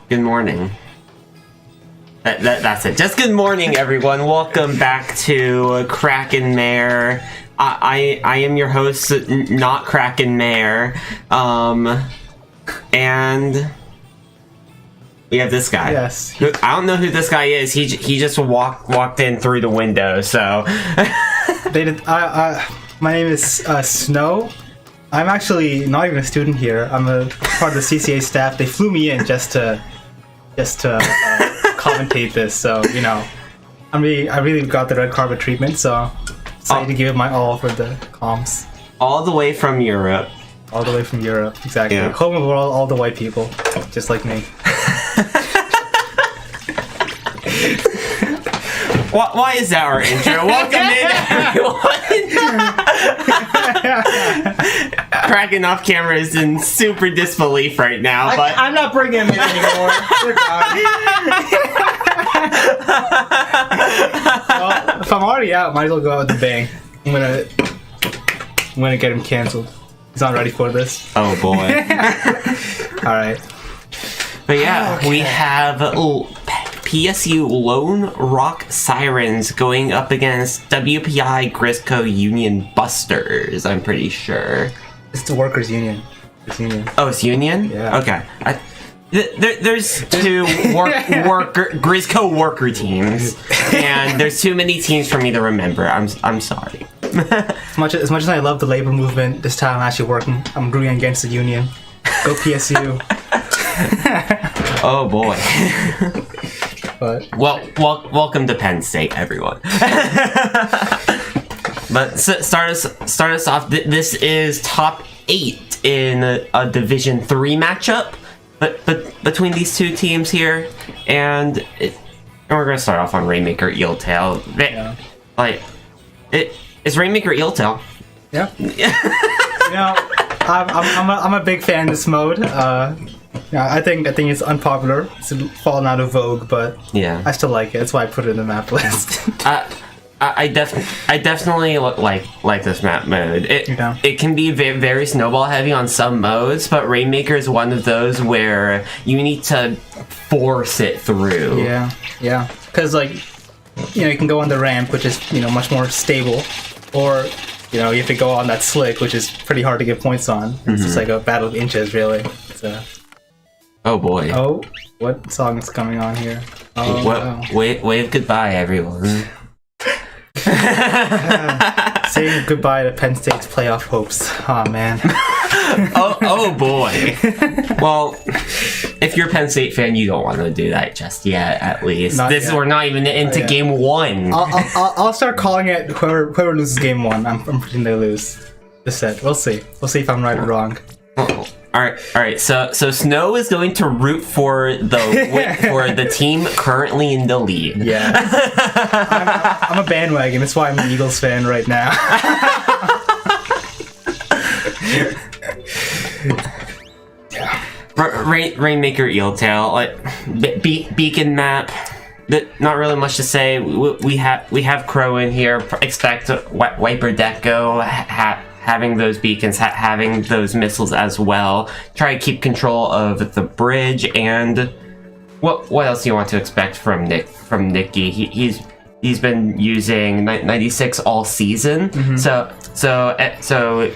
Good morning. That's it. Just good morning, everyone. Welcome back to Kraken Mare. I am your host, not Kraken Mare. And we have this guy. Yes. I don't know who this guy is. He just walked in through the window. So. They did. My name is Snow. I'm actually not even a student here. I'm a part of the CCA staff. They flew me in just to commentate this. So you know, I really got the red carpet treatment. So excited to give it my all for the comms. All the way from Europe. All the way from Europe, exactly. Yeah. Home of all the white people, just like me. Why is that our intro? Welcome in, everyone. Kraken off camera is in super disbelief right now, but I'm not bringing him in anymore. Well, if I'm already out, might as well go out with a bang. I'm gonna get him canceled. He's not ready for this. oh boy. All right. But yeah, Okay. we have PSU Lone Rock Sirens going up against WPI Grizzco Union Busters, I'm pretty sure. It's the workers' union. It's union. Oh, it's Union? Yeah. Okay. There's two Grizzco worker teams, and there's too many teams for me to remember. I'm sorry. As much as I love the labor movement, this time I'm actually I'm rooting against the union. Go PSU. Oh boy. But Welcome to Penn State, everyone. But start us off. This is top 8 in a Division 3 matchup, but between these two teams here, and we're gonna start off on Rainmaker Eeltail. yeah. It's Rainmaker Eeltail. Yeah. You know, I'm a big fan of this mode. Yeah, I think it's unpopular. It's fallen out of vogue, but Yeah. I still like it. That's why I put it in the map list. I definitely like this map mode. It can be very snowball heavy on some modes, but Rainmaker is one of those where you need to force it through. Yeah. Because you can go on the ramp, which is much more stable, or you have to go on that slick, which is pretty hard to get points on. It's just like a battle of inches, really. Oh boy. Oh, what song is coming on here? Oh, wow. Wave goodbye, everyone. Saying goodbye to Penn State's playoff hopes. Oh man. oh boy. Well, if you're a Penn State fan, you don't want to do that just yet. At least we're not even into game 1. I'll start calling it whoever loses game 1. I'm predicting they lose. This set. We'll see. We'll see if I'm right or wrong. Oh. All right. So Snow is going to root for the team currently in the lead. Yeah, I'm a bandwagon. That's why I'm an Eagles fan right now. Yeah. Rainmaker Eeltail, beacon map. Not really much to say. We have Crow in here. Expect Wiper Deco having those beacons, having those missiles as well. Try to keep control of the bridge, and what else do you want to expect from Nicky? He's been using 96 all season, so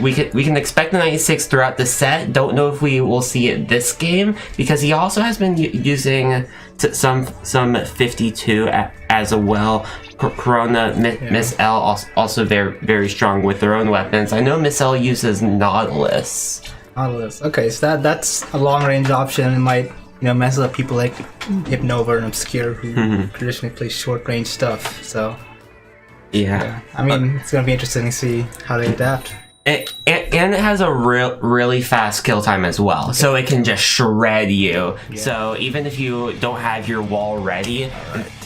we can expect the 96 throughout the set. Don't know if we will see it this game, because he also has been using some 52 as well. Corona, Miss L also very strong with their own weapons. I know Miss L uses Nautilus. Okay, so that's a long range option. It might mess up people like Hypnova and Obscure, who traditionally play short range stuff. So yeah. I mean, it's gonna be interesting to see how they adapt. And it has a really fast kill time as well, so it can just shred you. Yeah. So even if you don't have your wall ready,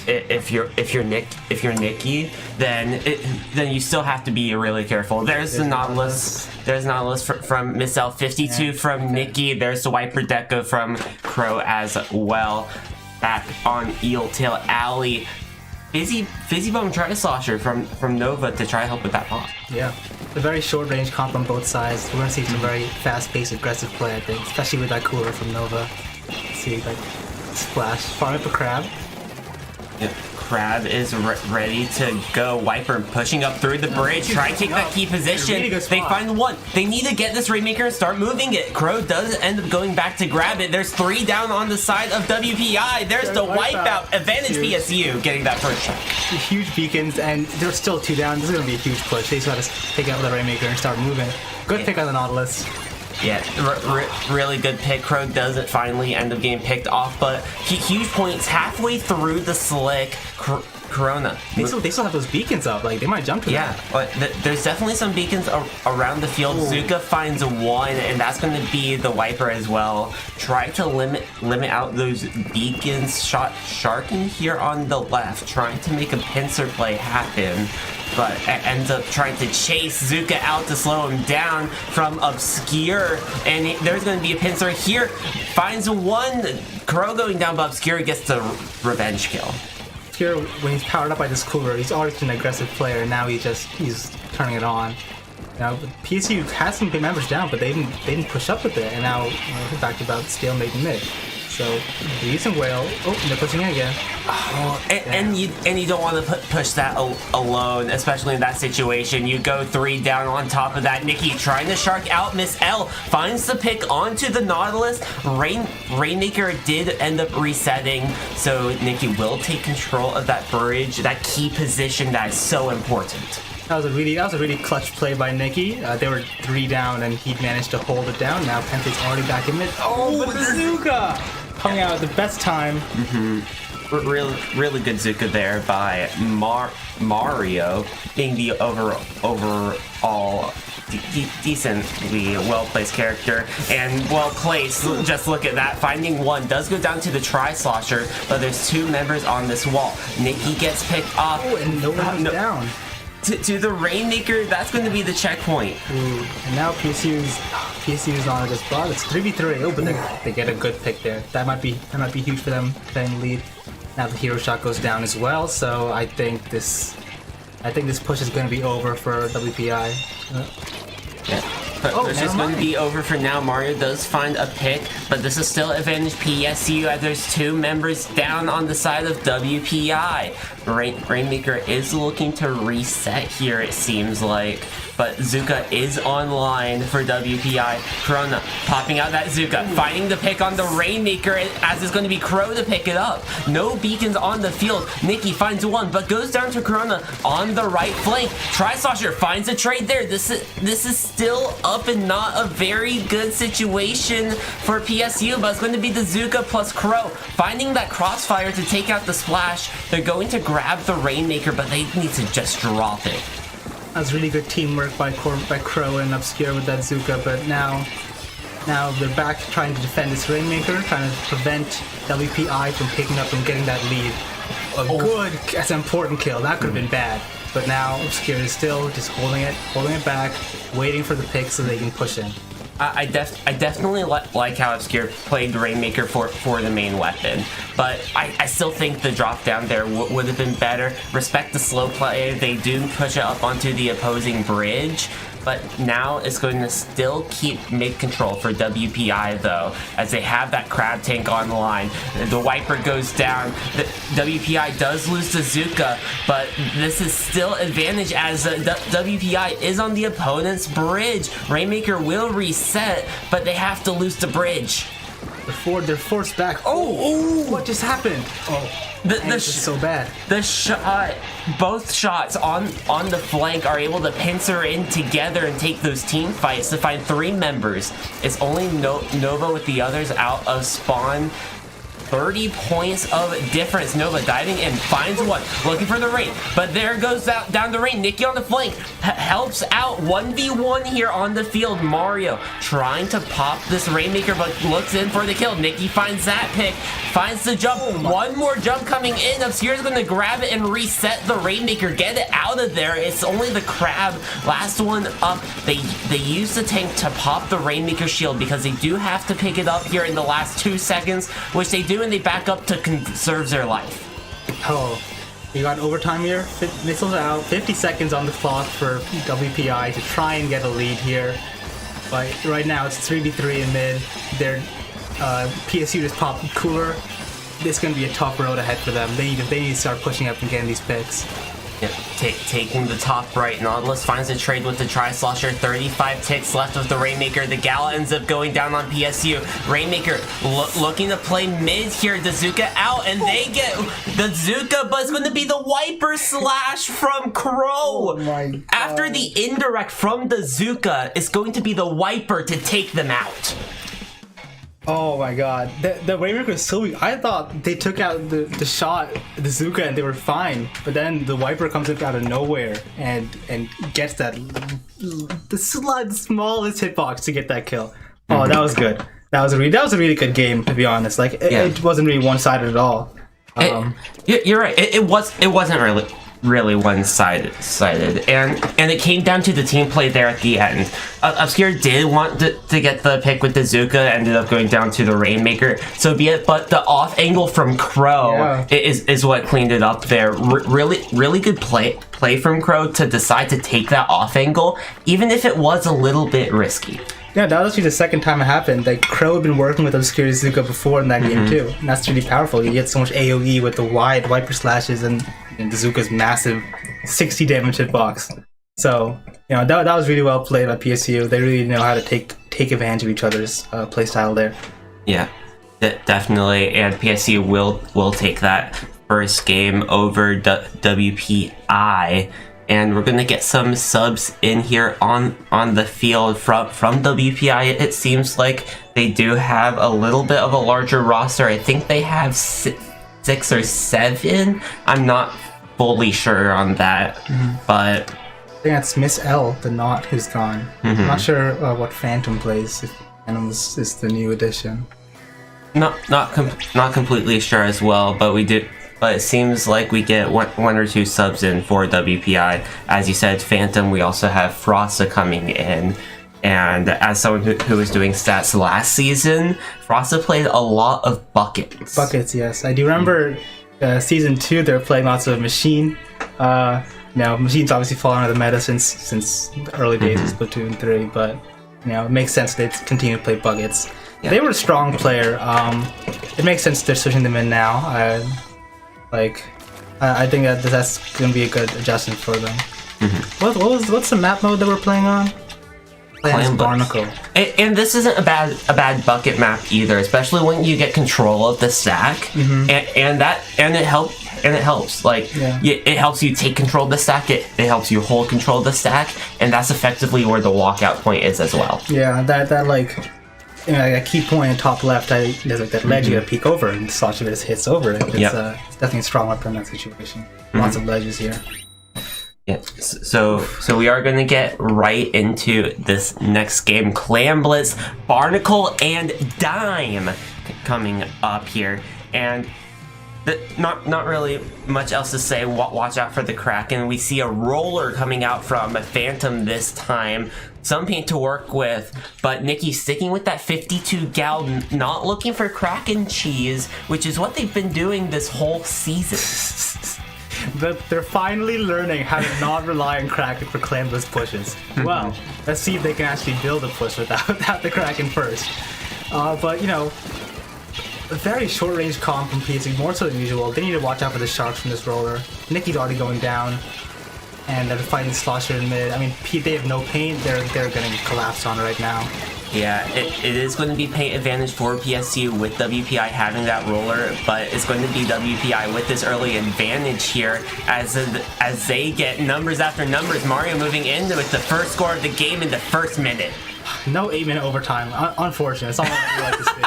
if you're Nicky, then you still have to be really careful. There's the Nautilus. There's Nautilus from Miss L, 52 from Nicky. There's the Wiper Deco from Crow as well. Back on Eeltail Alley. Fizzy Bum Tri-Slosher from Nova to try to help with that pop. Yeah. A very short range comp on both sides. We're going to see some very fast-paced, aggressive play, I think, especially with that cooler from Nova. See, splash. Farm up a crab. Yep. Crab is ready to go. Wiper pushing up through the bridge, trying to take that key position. Really They find one. They need to get this Rainmaker and start moving it. Crow does end up going back to grab it. There's 3 down on the side of WPI. There's the wipeout. Advantage PSU getting that first shot. Huge beacons, and there's still 2 down. This is going to be a huge push. They just got to pick up the Rainmaker and start moving. Good pick on the Nautilus. Yeah, really good pick. Crow doesn't finally end up getting picked off, but huge points halfway through the slick. Corona. They still have those beacons up. Like, they might jump to that. Yeah, but there's definitely some beacons around the field. Ooh. Zuka finds one, and that's going to be the wiper as well. Try to limit out those beacons. Sharking here on the left, trying to make a pincer play happen, but ends up trying to chase Zuka out to slow him down from Obscure, and there's going to be a pincer here. Finds one. Crow going down, but Obscure gets the revenge kill. Obscure, when he's powered up by this cooler, he's always an aggressive player, and now he's turning it on. Now PSU has some good members down, but they didn't push up with it, and now we're back to about stalemate in mid. So decent whale. Oh, they're pushing in again. Oh, and you don't want to push that alone, especially in that situation. You go 3 down on top of that. Nikki trying to shark out. Miss L finds the pick onto the Nautilus. Rainmaker did end up resetting, so Nikki will take control of that bridge, that key position that is so important. That was a really clutch play by Nikki. They were 3 down, and he managed to hold it down. Now Pente's already back in mid. Oh, but the Zuka coming out at the best time. Really good Zuka there by Mario, being the overall decently well-placed character and well-placed. Just look at that. Finding one does go down to the Tri-Slosher, but there's 2 members on this wall. Nikki gets picked off. Oh, and no one's down. To the Rainmaker, that's going to be the checkpoint. Ooh, and now PSU's on this spot. It's 3v3. Oh, but they get a good pick there. That might be huge for them playing lead. Now the hero shot goes down as well, so I think this push is going to be over for WPI. Yeah. Push is going to be over for now. Mario does find a pick, but this is still advantage PSU as there's 2 members down on the side of WPI. Rainmaker is looking to reset here, it seems like, but Zuka is online for WPI. Corona popping out that Zuka, finding the pick on the Rainmaker as it's going to be Crow to pick it up. No beacons on the field. Nikki finds one, but goes down to Corona on the right flank. Tri-Slosher finds a trade there. This is still up and not a very good situation for PSU, but it's going to be the Zuka plus Crow. Finding that crossfire to take out the splash. They're going to grab the Rainmaker, but they need to just drop it. That was really good teamwork by Crow and Obscure with that Zuka, but now they're back trying to defend this Rainmaker, trying to prevent WPI from picking up and getting that lead. Good, that's an important kill. That could have been bad, but now Obscure is still just holding it back, waiting for the pick so they can push in. I definitely like how Obscure played the Rainmaker for the main weapon, but I still think the drop down there would have been better. Respect the slow play. They do push it up onto the opposing bridge, but now it's going to still keep mid control for WPI though, as they have that crab tank on the line. The wiper goes down. The WPI does lose to Zuka, but this is still advantage as WPI is on the opponent's bridge. Rainmaker will reset, but they have to lose the bridge. They're forced back. Oh, what just happened? This is so bad. The shot, both shots on the flank are able to pincer in together and take those team fights to find 3 members. It's only Nova with the others out of spawn. 30 points of difference. Nova diving in, finds one, looking for the rain, but there goes down the rain. Nikki on the flank helps out. 1v1 here on the field. Mario trying to pop this Rainmaker, but looks in for the kill. Nikki finds that pick, finds the jump. One more jump coming in. Obscure's going to grab it and reset the Rainmaker, get it out of there. It's only the crab. Last one up. They use the tank to pop the Rainmaker shield because they do have to pick it up here in the last 2 seconds, which they do, and they back up to conserve their life. Oh, we got overtime here. Missiles out. 50 seconds on the clock for WPI to try and get a lead here. But right now it's 3v3 in mid. Their PSU just popped cooler. it's going to be a tough road ahead for them. They need to start pushing up and getting these picks. Yeah, taking the top right, Nautilus finds a trade with the Tri-Slosher. 35 ticks left with the Rainmaker. The Gala ends up going down on PSU. Rainmaker looking to play mid here. The Zuka out, and they get the Zuka, but it's going to be the Wiper slash from Crow. Oh my God. After the indirect from the Zuka, it's going to be the Wiper to take them out. Oh my God, the Rainmaker was so weak. I thought they took out the shot, the Zuka, and they were fine. But then the Wiper comes up out of nowhere and gets the smallest hitbox to get that kill. Oh, that was good. That was a really good game, to be honest. Like it wasn't really one-sided at all. You're right. It wasn't really one-sided, and it came down to the team play there at the end. Obscure did want to get the pick with the Zuka, ended up going down to the Rainmaker, so be it, but the off angle from Crow is what cleaned it up there. Really good play from Crow to decide to take that off angle, even if it was a little bit risky. Yeah, that was actually the second time it happened. Like, Crow had been working with Obscure Zuka before in that game too, and that's really powerful. You get so much AoE with the wide Wiper slashes and the Zuka's massive 60 damage hitbox. So, you know, that was really well played by PSU. They really know how to take advantage of each other's playstyle there. Yeah, definitely, and PSU will take that first game over WPI. And we're gonna get some subs in here on the field from WPI. It seems like they do have a little bit of a larger roster. I think they have 6 or 7. I'm not fully sure on that, but I think that's Miss L, the Knot, who's gone. I'm not sure what Phantom plays. If Phantom is the new addition. Not completely sure as well, but we do. But it seems like we get one or 2 subs in for WPI. As you said, Phantom, we also have Frosta coming in. And as someone who was doing stats last season, Frosta played a lot of buckets. Buckets, yes. I do remember season 2, they were playing lots of Machine. Now, Machine's obviously fallen out of the meta since the early days of Splatoon 3, but you know, it makes sense they continue to play buckets. Yeah. They were a strong player. It makes sense they're switching them in now. I think that's gonna be a good adjustment for them. What's the map mode that we're playing on? Clan Barnacle. And this isn't a bad bucket map either, especially when you get control of the stack, and it helps. Like it helps you take control of the stack. It helps you hold control of the stack, and that's effectively where the walkout point is as well. Yeah, that like. You know, like a key point in top left, there's like that ledge you gotta peek over, and Sasha just hits over it. It's definitely a strong weapon in that situation. Lots of ledges here. Yeah, so we are going to get right into this next game. Clan Blitz, Barnacle, and Dime coming up here. And not really much else to say. Watch out for the Kraken. We see a roller coming out from a Phantom this time. Some paint to work with, but Nikki sticking with that 52 gal, not looking for Kraken cheese, which is what they've been doing this whole season. But they're finally learning how to not rely on Kraken for Clan Blitz pushes. Well, let's see if they can actually build a push without the Kraken first. But you know, a very short range comp from PSU, more so than usual. They need to watch out for the sharks from this roller. Nikki's already going down, and they're fighting Slosher in mid. I mean, they have no paint. They're getting collapsed on right now. Yeah, it is going to be paint advantage for PSU with WPI having that roller, but it's going to be WPI with this early advantage here as they get numbers after numbers. Mario moving in with the first score of the game in the first minute. No 8-minute overtime. Unfortunate. It's all I like to see.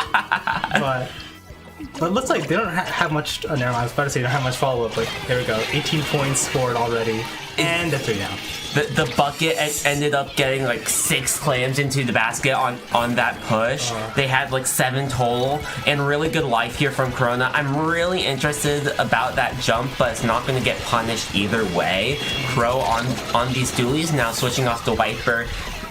But it looks like they don't have much. Never mind. I was about to say they don't have much follow-up, but here we go. 18 points scored already, and the 3 down. The bucket ended up getting like 6 clams into the basket on that push. They had like 7 total, and really good life here from Corona. I'm really interested about that jump, but it's not going to get punished either way. Crow on these dualies now switching off the Wiper.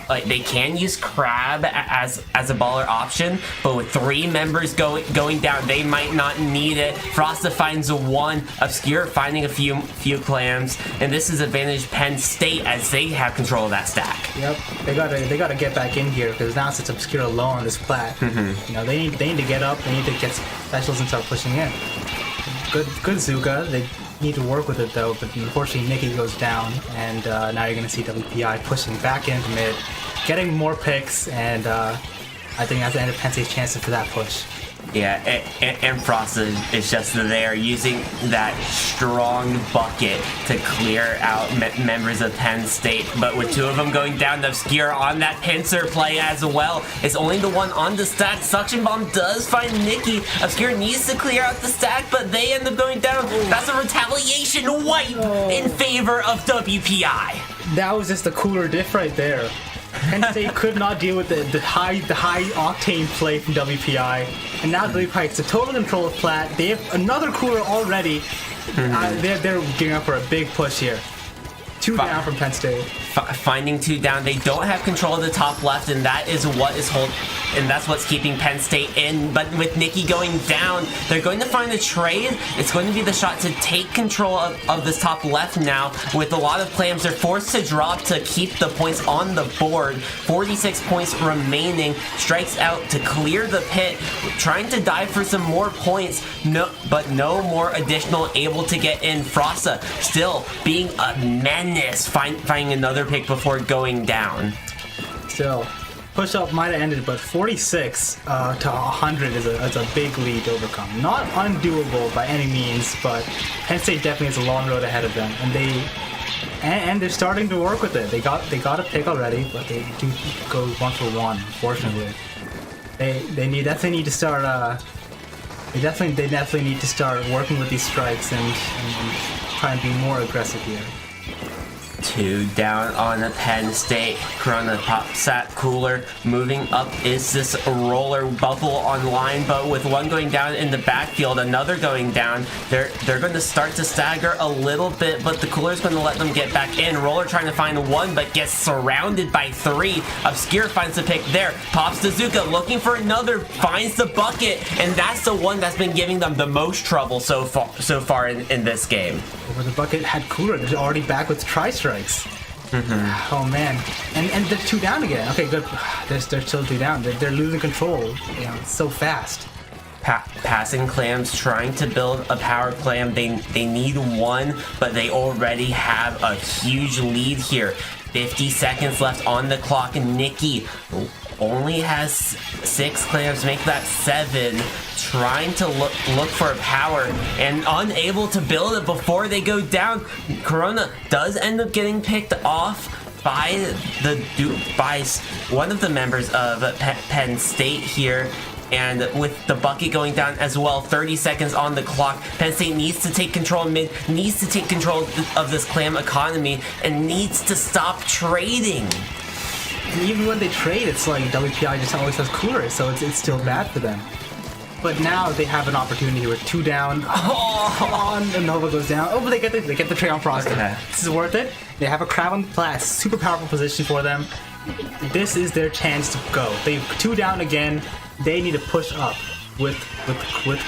like they can use Crab as a baller option, but with 3 members going down, they might not need it. Frosta finds a 1, Obscure finding a few clams, and this is advantage Penn State as they have control of that stack. Yep, they gotta get back in here because now it's Obscure alone on this plat. You know, they need to get up. They need to get specials and start pushing in. Good Zuka. They need to work with it though, but unfortunately Nikki goes down, and now you're gonna see WPI pushing back into mid, getting more picks, and I think that's the end of Penn State's chances for that push. Yeah, and Frost is just there using that strong bucket to clear out members of Penn State. But with 2 of them going down, Obscure on that pincer play as well. It's only the 1 on the stack. Suction Bomb does find Nikki. Obscure needs to clear out the stack, but they end up going down. That's a retaliation wipe in favor of WPI. That was just a cooler diff right there. Penn State could not deal with the high octane play from WPI, and now WPI gets a total control of plat. They have another cooler already. They're getting up for a big push here. 2 down from Penn State. Finding 2 down, they don't have control of the top left, and that is what is and that's what's keeping Penn State in. But with Nikki going down, they're going to find a trade. It's going to be the shot to take control of this top left now. With a lot of clams, they're forced to drop to keep the points on the board. 46 points remaining. Strikes out to clear the pit, trying to dive for some more points. But no more additional able to get in. Frosta still being a menace, finding another pick before going down. Still, push up might have ended, but 46 to 100 is a big lead to overcome. Not undoable by any means, but Penn State definitely has a long road ahead of them, and they're starting to work with it. They got a pick already, but they do go 1 for 1. Unfortunately, they definitely need to start. They definitely need to start working with these strikes and try and be more aggressive here. 2 down on the Penn State. Corona pops that cooler. Moving up is this roller bubble online, but with 1 going down in the backfield, another going down. They're going to start to stagger a little bit, but the cooler's going to let them get back in. Roller trying to find 1, but gets surrounded by 3. Obscure finds the pick there. Pops to Zuka, looking for another, finds the bucket, and that's the one that's been giving them the most trouble so far in this game. Where the bucket had cooler, they're already back with tri-strikes. Oh man, and they're 2 down again. Okay, good. They're still 2 down. They're losing control. You know, so fast. Passing clams, trying to build a power clam. They need 1, but they already have a huge lead here. 50 seconds left on the clock, and Nikki only has 6 clams, make that 7. Trying to look for a power and unable to build it before they go down. Corona does end up getting picked off by one of the members of Penn State here. And with the bucket going down as well, 30 seconds on the clock, Penn State needs to take control of mid, needs to take control of this clam economy, and needs to stop trading. And even when they trade, it's like WPI just always has cooler, so it's still bad for them. But now they have an opportunity with 2 down. And Nova goes down. Oh, but they get the trade on Frosted. Okay. This is worth it. They have a crab on the plat. Super powerful position for them. This is their chance to go. They 2 down again. They need to push up with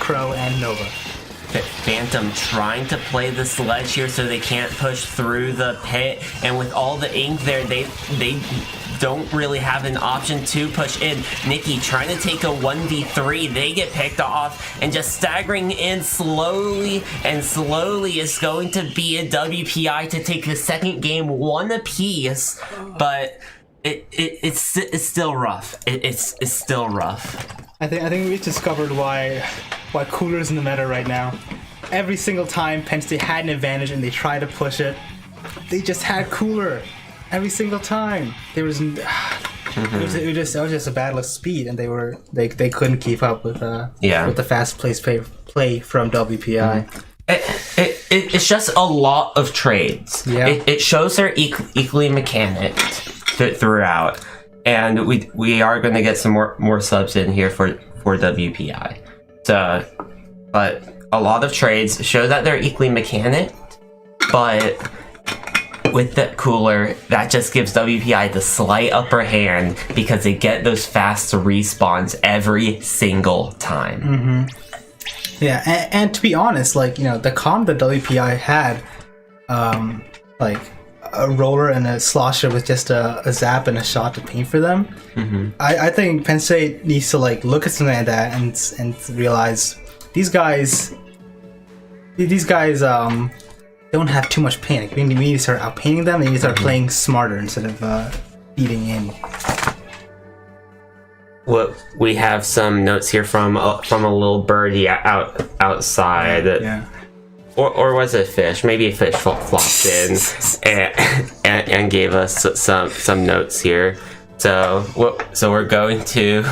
Crow and Nova. Phantom trying to play the sledge here so they can't push through the pit, and with all the ink there, they don't really have an option to push in. Nikki trying to take a 1v3, they get picked off, and just staggering in slowly is going to be a WPI to take the second game 1 apiece, but it's still rough. It's still rough. I think we've discovered why Cooler's in the meta right now. Every single time Penn State had an advantage and they tried to push it, they just had Cooler. Every single time. It was just a battle of speed, and they couldn't keep up with the fast play from WPI. It's just a lot of trades. Yeah. It shows they're equally mechanicked throughout, and we are going to get some more subs in here for WPI. So, but a lot of trades show that they're equally mechanicked, but with the cooler, that just gives WPI the slight upper hand because they get those fast respawns every single time. Yeah, and to be honest, like, you know, the comp that WPI had, like a roller and a slosher with just a zap and a shot to paint for them. I think Penn State needs to like look at something like that and realize these guys don't have too much paint. Like, we need to start outpainting them. They need to start playing smarter instead of beating in. Well, we have some notes here from a little birdie outside. Yeah. Or was it a fish? Maybe a fish flopped in and gave us some notes here. So we're going to.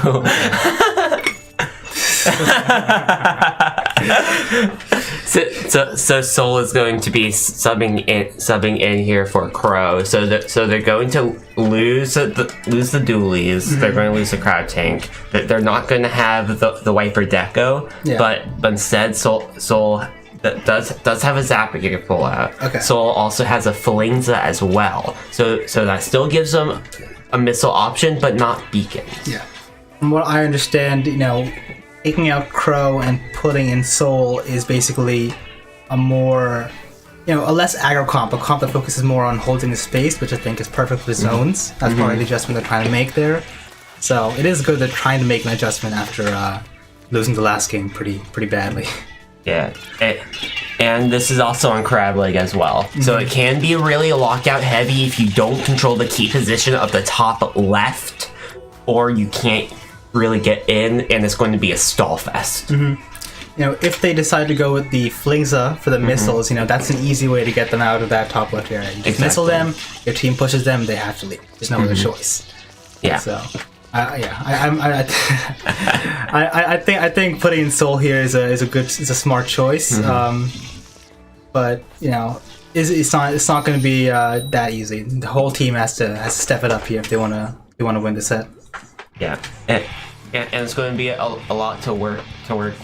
So Soul is going to be subbing in here for Crow. So they're going to lose the dualies. They're going to lose the crowd tank. They're not going to have the Wiper Deco. Yeah. But instead Soul that does have a Zapper you can pull out. Okay. Soul also has a Flingza as well. So that still gives them a missile option, but not beacons. Yeah. From what I understand, you know, taking out Crow and putting in Soul is basically a more, you know, a less aggro comp, a comp that focuses more on holding the space, which I think is perfect for the zones. That's probably the adjustment they're trying to make there. So it is good they're trying to make an adjustment after losing the last game pretty badly. Yeah, and this is also on Crab Leg as well. So it can be really lockout heavy if you don't control the key position of the top left, or you can't really get in, and it's going to be a stall fest. You know, if they decide to go with the Flingza for the missiles, you know, that's an easy way to get them out of that top left area. You just missile them, your team pushes them, they have to leave. There's no other choice. Yeah. So, I think putting in Soul here is a smart choice. But you know, it's not going to be that easy. The whole team has to step it up here if they want to win the set. Yeah, and it's going to be a lot to work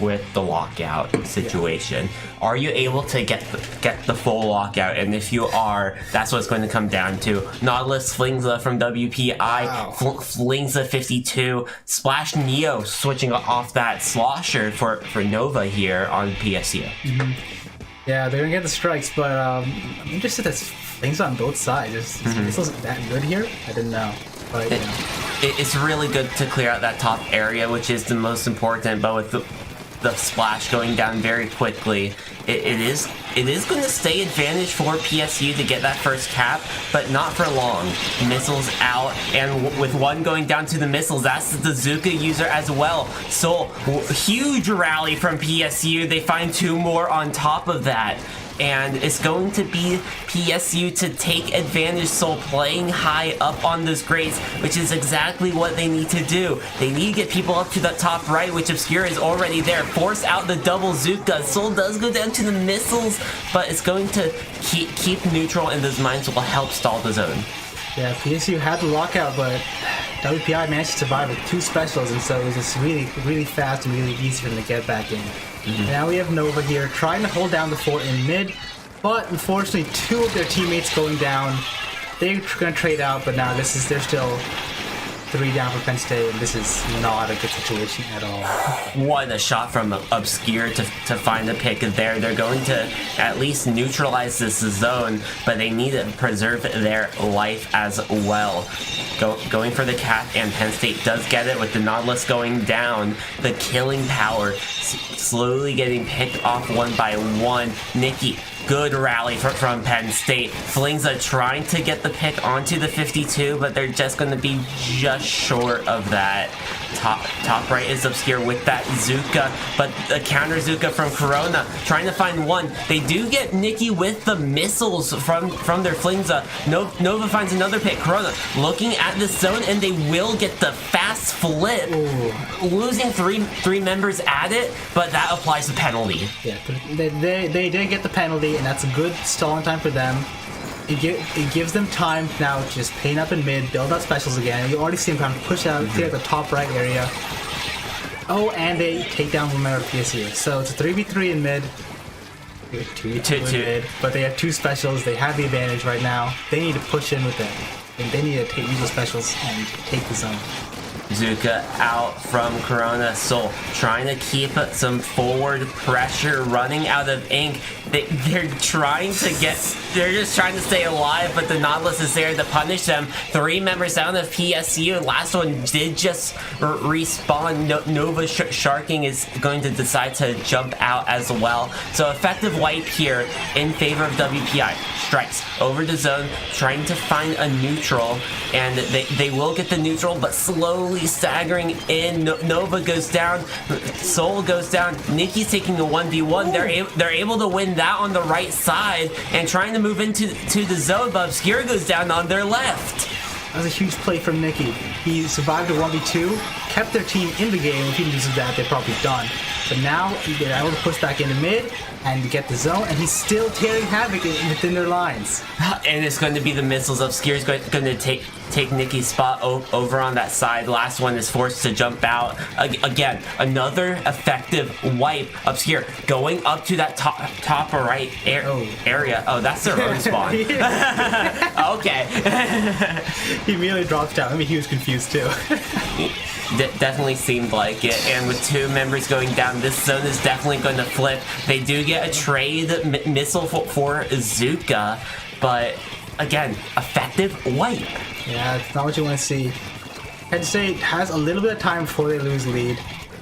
with the lockout situation. Are you able to get the full lockout? And if you are, that's what it's going to come down to. Nautilus Flingza from WPI, wow. Flingza 52, Splash Neo switching off that slosher for Nova here on PSU. Yeah, they're gonna get the strikes, but I'm interested that Flingza on both sides. Is this that good here? I didn't know. But, you know. It's really good to clear out that top area, which is the most important, but with the splash going down very quickly, it is going to stay advantage for PSU to get that first cap, but not for long. Missiles out, and with one going down to the missiles, that's the Zuka user as well. So huge rally from PSU. They find two more on top of that. And it's going to be PSU to take advantage, Soul playing high up on those grades, which is exactly what they need to do. They need to get people up to the top right, which Obscura is already there. Force out the double Zuka. Soul does go down to the missiles, but it's going to keep neutral, and those mines will help stall the zone. Yeah, PSU had the lockout, but WPI managed to survive with two specials, and so it was just really, really fast and really easy for them to get back in. Now we have Nova here trying to hold down the fort in mid, but unfortunately two of their teammates going down. They're going to trade out, but now they're still 3 down for Penn State, and this is not a good situation at all. What a shot from Obscure to find the pick there. They're going to at least neutralize this zone, but they need to preserve their life as well. Going for the cap, and Penn State does get it with the Nautilus going down. The killing power slowly getting picked off one by one. Nikki, good rally from Penn State. Flingza trying to get the pick onto the 52, but they're just going to be just short of that. Top right is Obscure with that Zuka, but the counter Zuka from Corona trying to find one. They do get Nikki with the missiles from their Flingza. Nova finds another pick. Corona looking at the zone, and they will get the fast flip. Ooh. Losing three members at it, but that applies the penalty. Yeah, they did get the penalty, and that's a good stalling time for them. It gives them time now to just paint up in mid, build out specials again. You already see them kind of push out, clear the top right area. Oh, and they take down one member of PSU. So it's a 3v3 in mid. Two. But they have 2 specials. They have the advantage right now. They need to push in with them. And they need to use those specials and take the zone. Zuka out from Corona. Soul trying to keep some forward pressure, running out of ink. They're trying to they're just trying to stay alive, but the Nautilus is there to punish them. 3 members down of PSU. Last one did just respawn. Nova Sharking is going to decide to jump out as well. So effective wipe here in favor of WPI. Strikes over the zone, trying to find a neutral, and they will get the neutral, but slowly staggering in. Nova goes down, Soul goes down, Nikki's taking a 1v1. They're able to win that on the right side and trying to move into the zone, but Obscure goes down on their left. That was a huge play from Nikki. He survived a 1v2, kept their team in the game. If he loses that, they're probably done. But now they're able to push back into mid and get the zone, and he's still tearing havoc within their lines. And it's going to be the missiles. Obscure's going to take Nikki's spot over on that side. Last one is forced to jump out. Again, another effective wipe. Obscure going up to that top right area. Oh, that's their own spawn. Okay. He immediately drops down. I mean, he was confused too. Definitely seemed like it, and with 2 members going down, this zone is definitely going to flip. They do get a trade missile for Zuka, but again, effective wipe. Yeah, it's not what you want to see. Penn State has a little bit of time before they lose lead,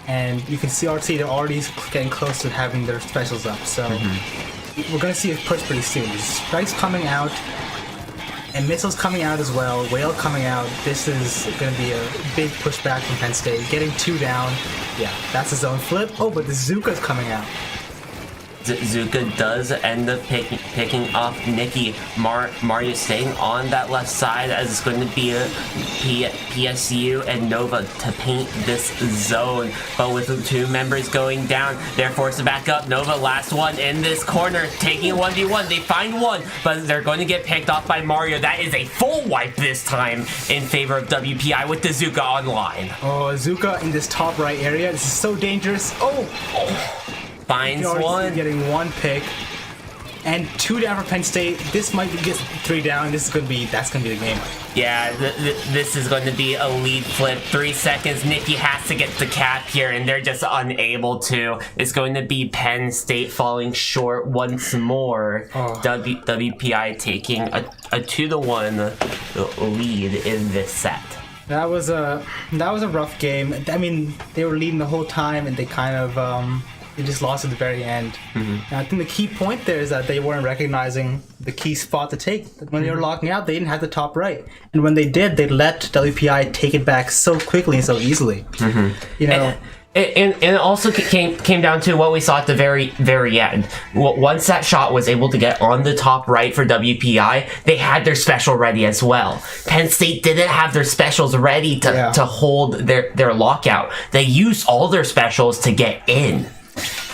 and you can see RT, they're already getting close to having their specials up, so we're going to see a push pretty soon. Strikes coming out, and missiles coming out as well, Whale coming out. This is going to be a big pushback from Penn State. Getting 2 down, yeah, that's a zone flip. Oh, but the Zuka's coming out. Zuka does end up picking off Nikki. Mario staying on that left side, as it's going to be a PSU and Nova to paint this zone. But with 2 members going down, they're forced to back up. Nova, last one in this corner, taking a 1v1. They find one, but they're going to get picked off by Mario. That is a full wipe this time in favor of WPI with the Zuka online. Oh, Zuka in this top right area. This is so dangerous. Oh! Finds one. Getting 1 pick. And 2 down for Penn State. This might get 3 down. That's gonna be the game. Yeah, this is going to be a lead flip. 3 seconds. Nikki has to get the cap here, and they're just unable to. It's going to be Penn State falling short once more. WPI taking a 2-1 lead in this set. That was a rough game. I mean, they were leading the whole time, and they kind of they just lost at the very end. And I think the key point there is that they weren't recognizing the key spot to take. When they were locking out, they didn't have the top right, and when they did, they let WPI take it back so quickly and so easily. You know. And it also came down to what we saw at the very end. Once that shot was able to get on the top right for WPI, they had their special ready as well. Penn State didn't have their specials ready to hold their lockout. They used all their specials to get in.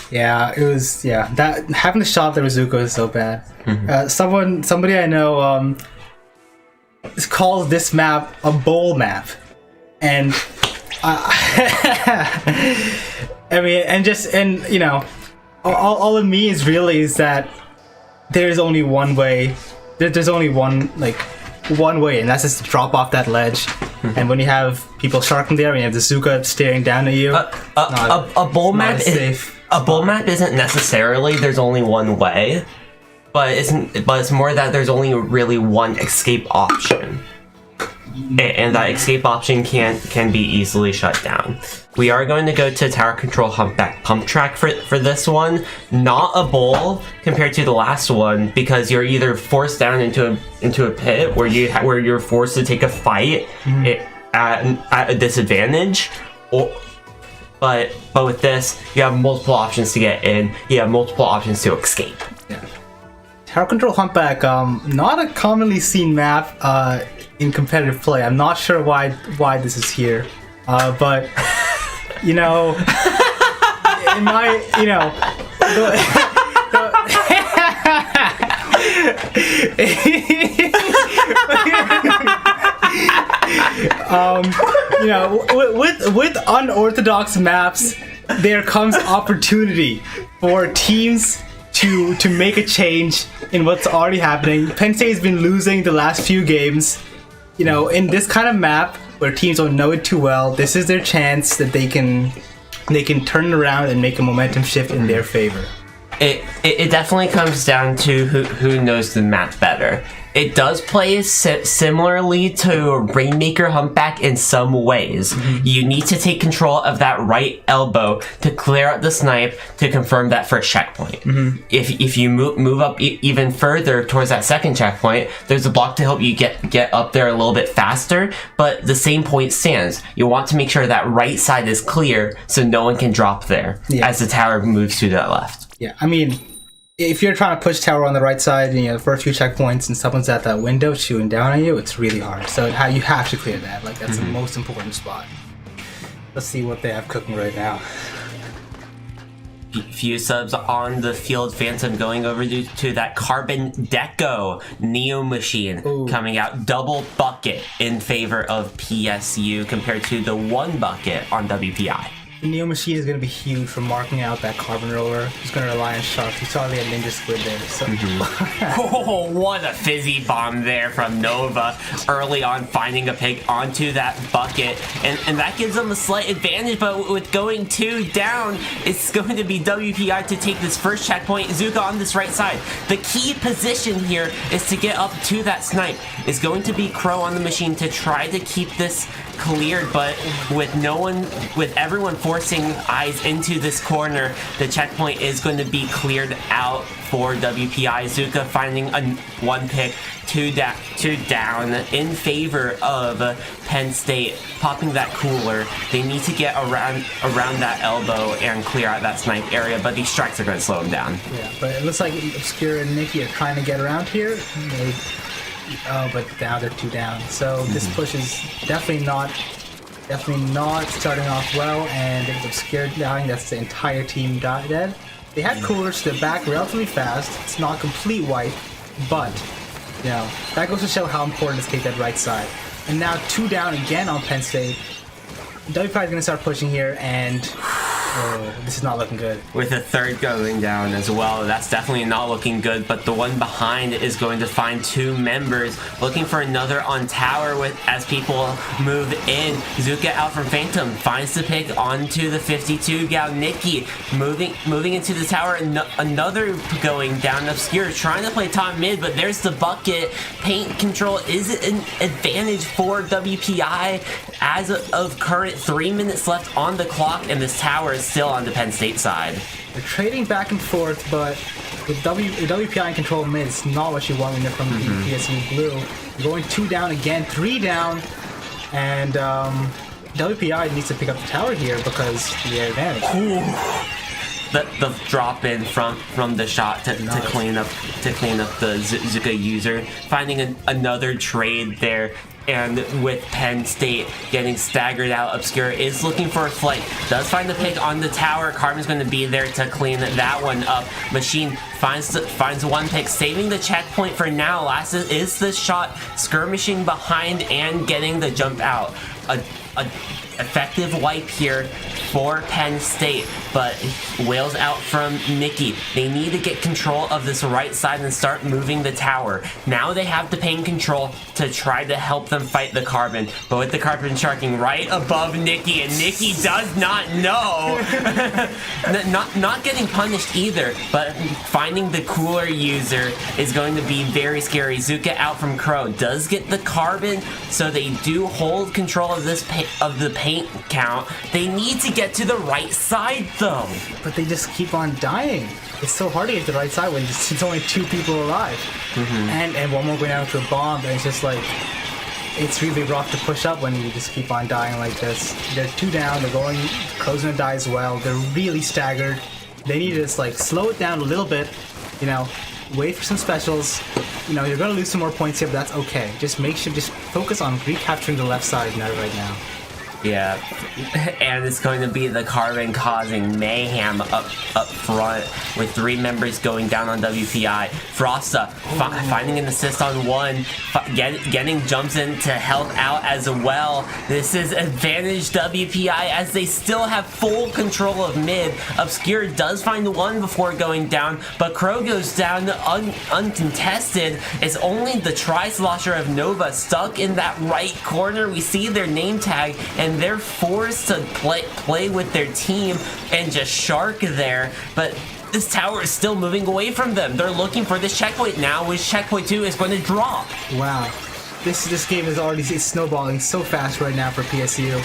Yeah, it was, that having the shot there with Zuko is so bad. Somebody I know calls this map a bowl map, and I mean, and you know, all it means really is that there's only one way. There's only one way, and that's just to drop off that ledge. And when you have people sharking there, and you have the Zuka staring down at you, a bowl map is safe. A bull map isn't necessarily there's only one way, but it's more that there's only really one escape option, and that escape option can be easily shut down. We are going to go to tower control humpback pump track for this one. Not a bowl compared to the last one, because you're either forced down into a pit where you're forced to take a fight at a disadvantage, But with this, you have multiple options to get in. You have multiple options to escape. Yeah. Tower control humpback, not a commonly seen map in competitive play. I'm not sure why this is here, but you know, in my with unorthodox maps, there comes opportunity for teams to make a change in what's already happening. Penn State's been losing the last few games. You know, in this kind of map where teams don't know it too well, this is their chance that they can turn it around and make a momentum shift in their favor. It definitely comes down to who knows the map better. It does play similarly to Rainmaker Humpback in some ways. You need to take control of that right elbow to clear out the snipe to confirm that first checkpoint. If you move up even further towards that second checkpoint, there's a block to help you get up there a little bit faster, but the same point stands. You want to make sure that right side is clear so no one can drop there as the tower moves to the left. Yeah, I mean, if you're trying to push tower on the right side, you know, for a few checkpoints and someone's at that window shooting down on you, it's really hard. So you have to clear that. Like, that's the most important spot. Let's see what they have cooking right now. Few subs on the field. Phantom going over to that Carbon Deco Neo machine. Coming out double bucket in favor of PSU compared to the one bucket on WPI. The Neo machine is going to be huge for marking out that carbon roller. He's going to rely on sharks. You saw they had Ninja Squid there. So. Oh, what a fizzy bomb there from Nova early on, finding a pig onto that bucket. And that gives them a slight advantage, but with going 2 down, it's going to be WPI to take this first checkpoint. Zuka on this right side. The key position here is to get up to that snipe. Is going to be Crow on the machine to try to keep this cleared, but with everyone forcing eyes into this corner, the checkpoint is going to be cleared out for WPI. Zuka finding one pick, two down in favor of Penn State, popping that cooler. They need to get around that elbow and clear out that snipe area, but these strikes are going to slow them down. Yeah, but it looks like Obscure and Nikki are trying to get around here. But now they're 2 down. So this push is definitely not starting off well, and it's Obscure dying. That's the entire team dead. They had coolers, they're back relatively fast. It's not complete wipe, but you know, that goes to show how important it is to take that right side. And now 2 down again on Penn State. WPI is going to start pushing here, and this is not looking good. With a third going down as well, that's definitely not looking good, but the one behind is going to find 2 members, looking for another on tower as people move in. Zuka out from Phantom, finds the pick onto the 52 gal. Nikki moving into the tower, another going down. Obscure trying to play top mid, but there's the bucket. Paint control is an advantage for WPI as of current. 3 minutes left on the clock, and this tower is still on the Penn State side. They're trading back and forth, but with WPI in control of mid, it's not what you want when you're from the PSU blue. Going 2 down again, 3 down, and WPI needs to pick up the tower here because the advantage. The drop in from the shot to clean up the Zuka user, finding another trade there. And with Penn State getting staggered out, Obscure is looking for a flight. Does find the pick on the tower. Carbon's going to be there to clean that one up. Machine finds one pick, saving the checkpoint for now. Last is the shot, skirmishing behind and getting the jump out. A effective wipe here for Penn State, but Whales out from Nikki. They need to get control of this right side and start moving the tower. Now they have the pain control to try to help them fight the Carbon, but with the Carbon sharking right above Nikki, and Nikki does not know. not getting punished either, but finding the cooler user is going to be very scary. Zuka out from Crow does get the Carbon, so they do hold control of this of the paint count. They need to get to the right side though. But they just keep on dying. It's so hard to get to the right side when it's only 2 people alive. And one more going down to a bomb, and it's just like, it's really rough to push up when you just keep on dying like this. They're 2 down, they're going, Crow's gonna die as well. They're really staggered. They need to just like slow it down a little bit, you know, wait for some specials. You know, you're gonna lose some more points here, but that's okay. Just focus on recapturing the left side of net right now. Yeah, and it's going to be the Carbon causing mayhem up front with 3 members going down on WPI. Frosta finding an assist on 1, getting jumps in to help out as well. This is advantage WPI as they still have full control of mid. Obscure does find 1 before going down, but Crow goes down uncontested. It's only the Tri-Slosher of Nova stuck in that right corner. We see their name tag, and they're forced to play with their team and just shark there, but this tower is still moving away from them. They're looking for this checkpoint now, which checkpoint 2 is going to drop. Wow. This game is already snowballing so fast right now for PSU.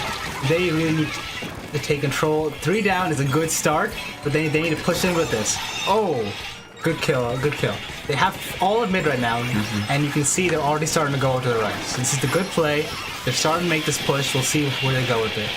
They really need to take control. 3 down is a good start, but they need to push in with this. Oh, good kill, good kill. They have all of mid right now, and you can see they're already starting to go to the right. So this is the good play. They're starting to make this push. We'll see where they go with it.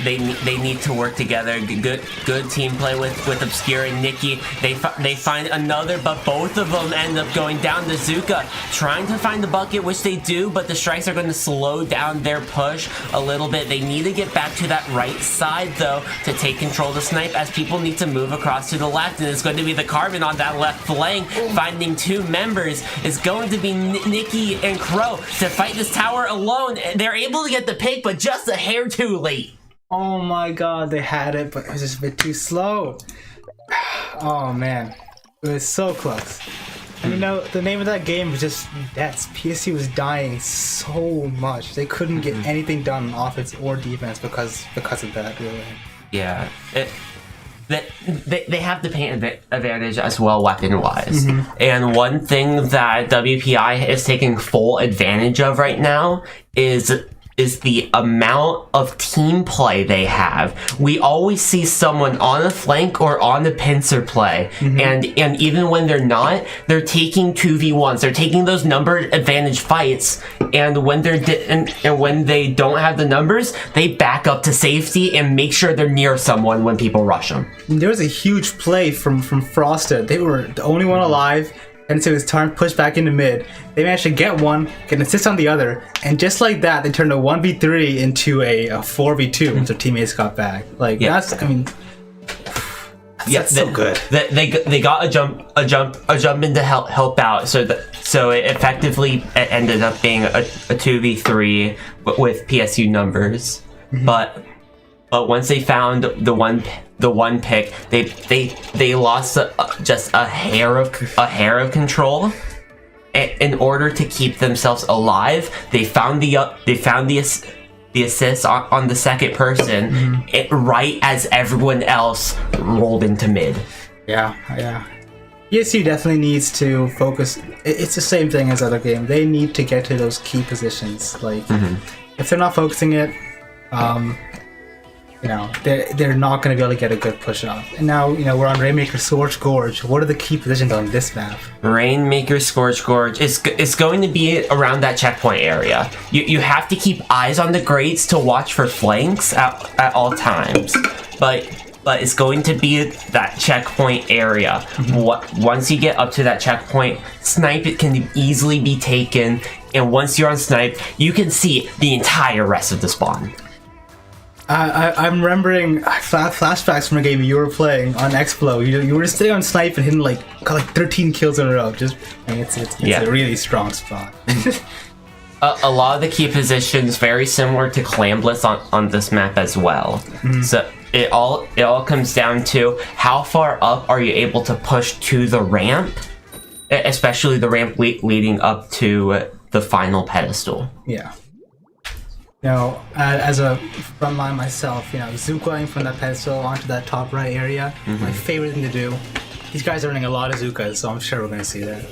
They need to work together. Good team play with Obscure and Nikki. They find another, but both of them end up going down to Zuka, trying to find the bucket, which they do, but the strikes are going to slow down their push a little bit. They need to get back to that right side though to take control of the snipe, as people need to move across to the left, and it's going to be the Carbon on that left flank finding 2 members. It's going to be Nikki and Crow to fight this tower alone. They're able to get the pick, but just a hair too late. Oh my god, they had it, but it was just a bit too slow. Oh man, it was so close. And you know, the name of that game was just deaths. PSU was dying so much. They couldn't get anything done on offense or defense because of that, really. Yeah. They have the paint advantage as well, weapon-wise. And one thing that WPI is taking full advantage of right now is the amount of team play they have. We always see someone on a flank or on the pincer play, and even when they're not, they're taking 2v1s. They're taking those number advantage fights, and when when they don't have the numbers, they back up to safety and make sure they're near someone when people rush them. There was a huge play from Frosted. They were the only one alive, and so it was time to push back into mid. They managed to get one, get an assist on the other, and just like that, they turned a 1v3 into a 4v2 once their teammates got back. Like, that's, I mean, that's so good. They got a jump in to help out, so it effectively ended up being a 2v3 with PSU numbers. But once they found the one pick, they lost just a hair of control. In order to keep themselves alive, they found the assist on the second person, right as everyone else rolled into mid. Yeah. PSU definitely needs to focus. It's the same thing as other game. They need to get to those key positions. Like, if they're not focusing it, you know, they're not going to be able to get a good push off. And now, you know, we're on Rainmaker Scorch Gorge. What are the key positions on this map? Rainmaker Scorch Gorge is going to be around that checkpoint area. You have to keep eyes on the grates to watch for flanks at all times. But it's going to be that checkpoint area. Once you get up to that checkpoint, snipe it can easily be taken. And once you're on snipe, you can see the entire rest of the spawn. I'm remembering flashbacks from a game you were playing on Explo. You were just sitting on snipe and hitting got like 13 kills in a row. It's a really strong spot. A lot of the key positions very similar to Clambless on this map as well. So it all comes down to how far up are you able to push to the ramp, especially the ramp leading up to the final pedestal. Yeah. You know, as a frontline myself, you know, Zukaing from that pedestal onto that top right area, my favorite thing to do. These guys are running a lot of Zukas, so I'm sure we're going to see that.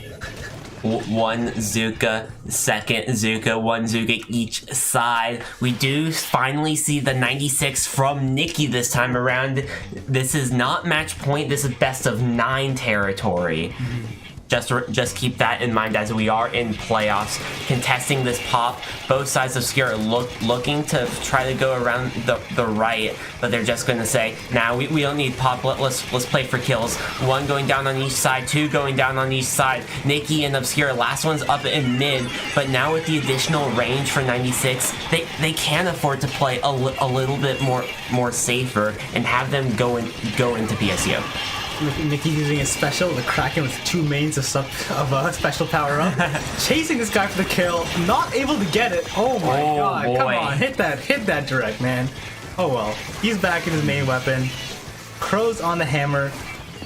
One Zuka, second Zuka, one Zuka each side. We do finally see the 96 from Nikki this time around. This is not match point, this is best of 9 territory. just keep that in mind as we are in playoffs, contesting this pop. Both sides of Skier looking to try to go around the right, but they're just going to say, nah, we don't need pop. Let's play for kills. One going down on each side, two going down on each side. Nikki and Obscure, last one's up in mid, but now with the additional range for 96, they can afford to play a little bit more safer and have them go into PSU. Nikki using his special, the Kraken with 2 mains of special power up, chasing this guy for the kill, not able to get it. Oh my god! Boy. Come on, hit that direct, man. Oh well, he's back in his main weapon. Crow's on the hammer,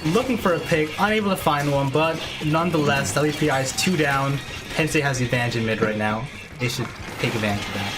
looking for a pick, unable to find one, but nonetheless, WPI is 2 down. Penn State has the advantage in mid right now. They should take advantage of that.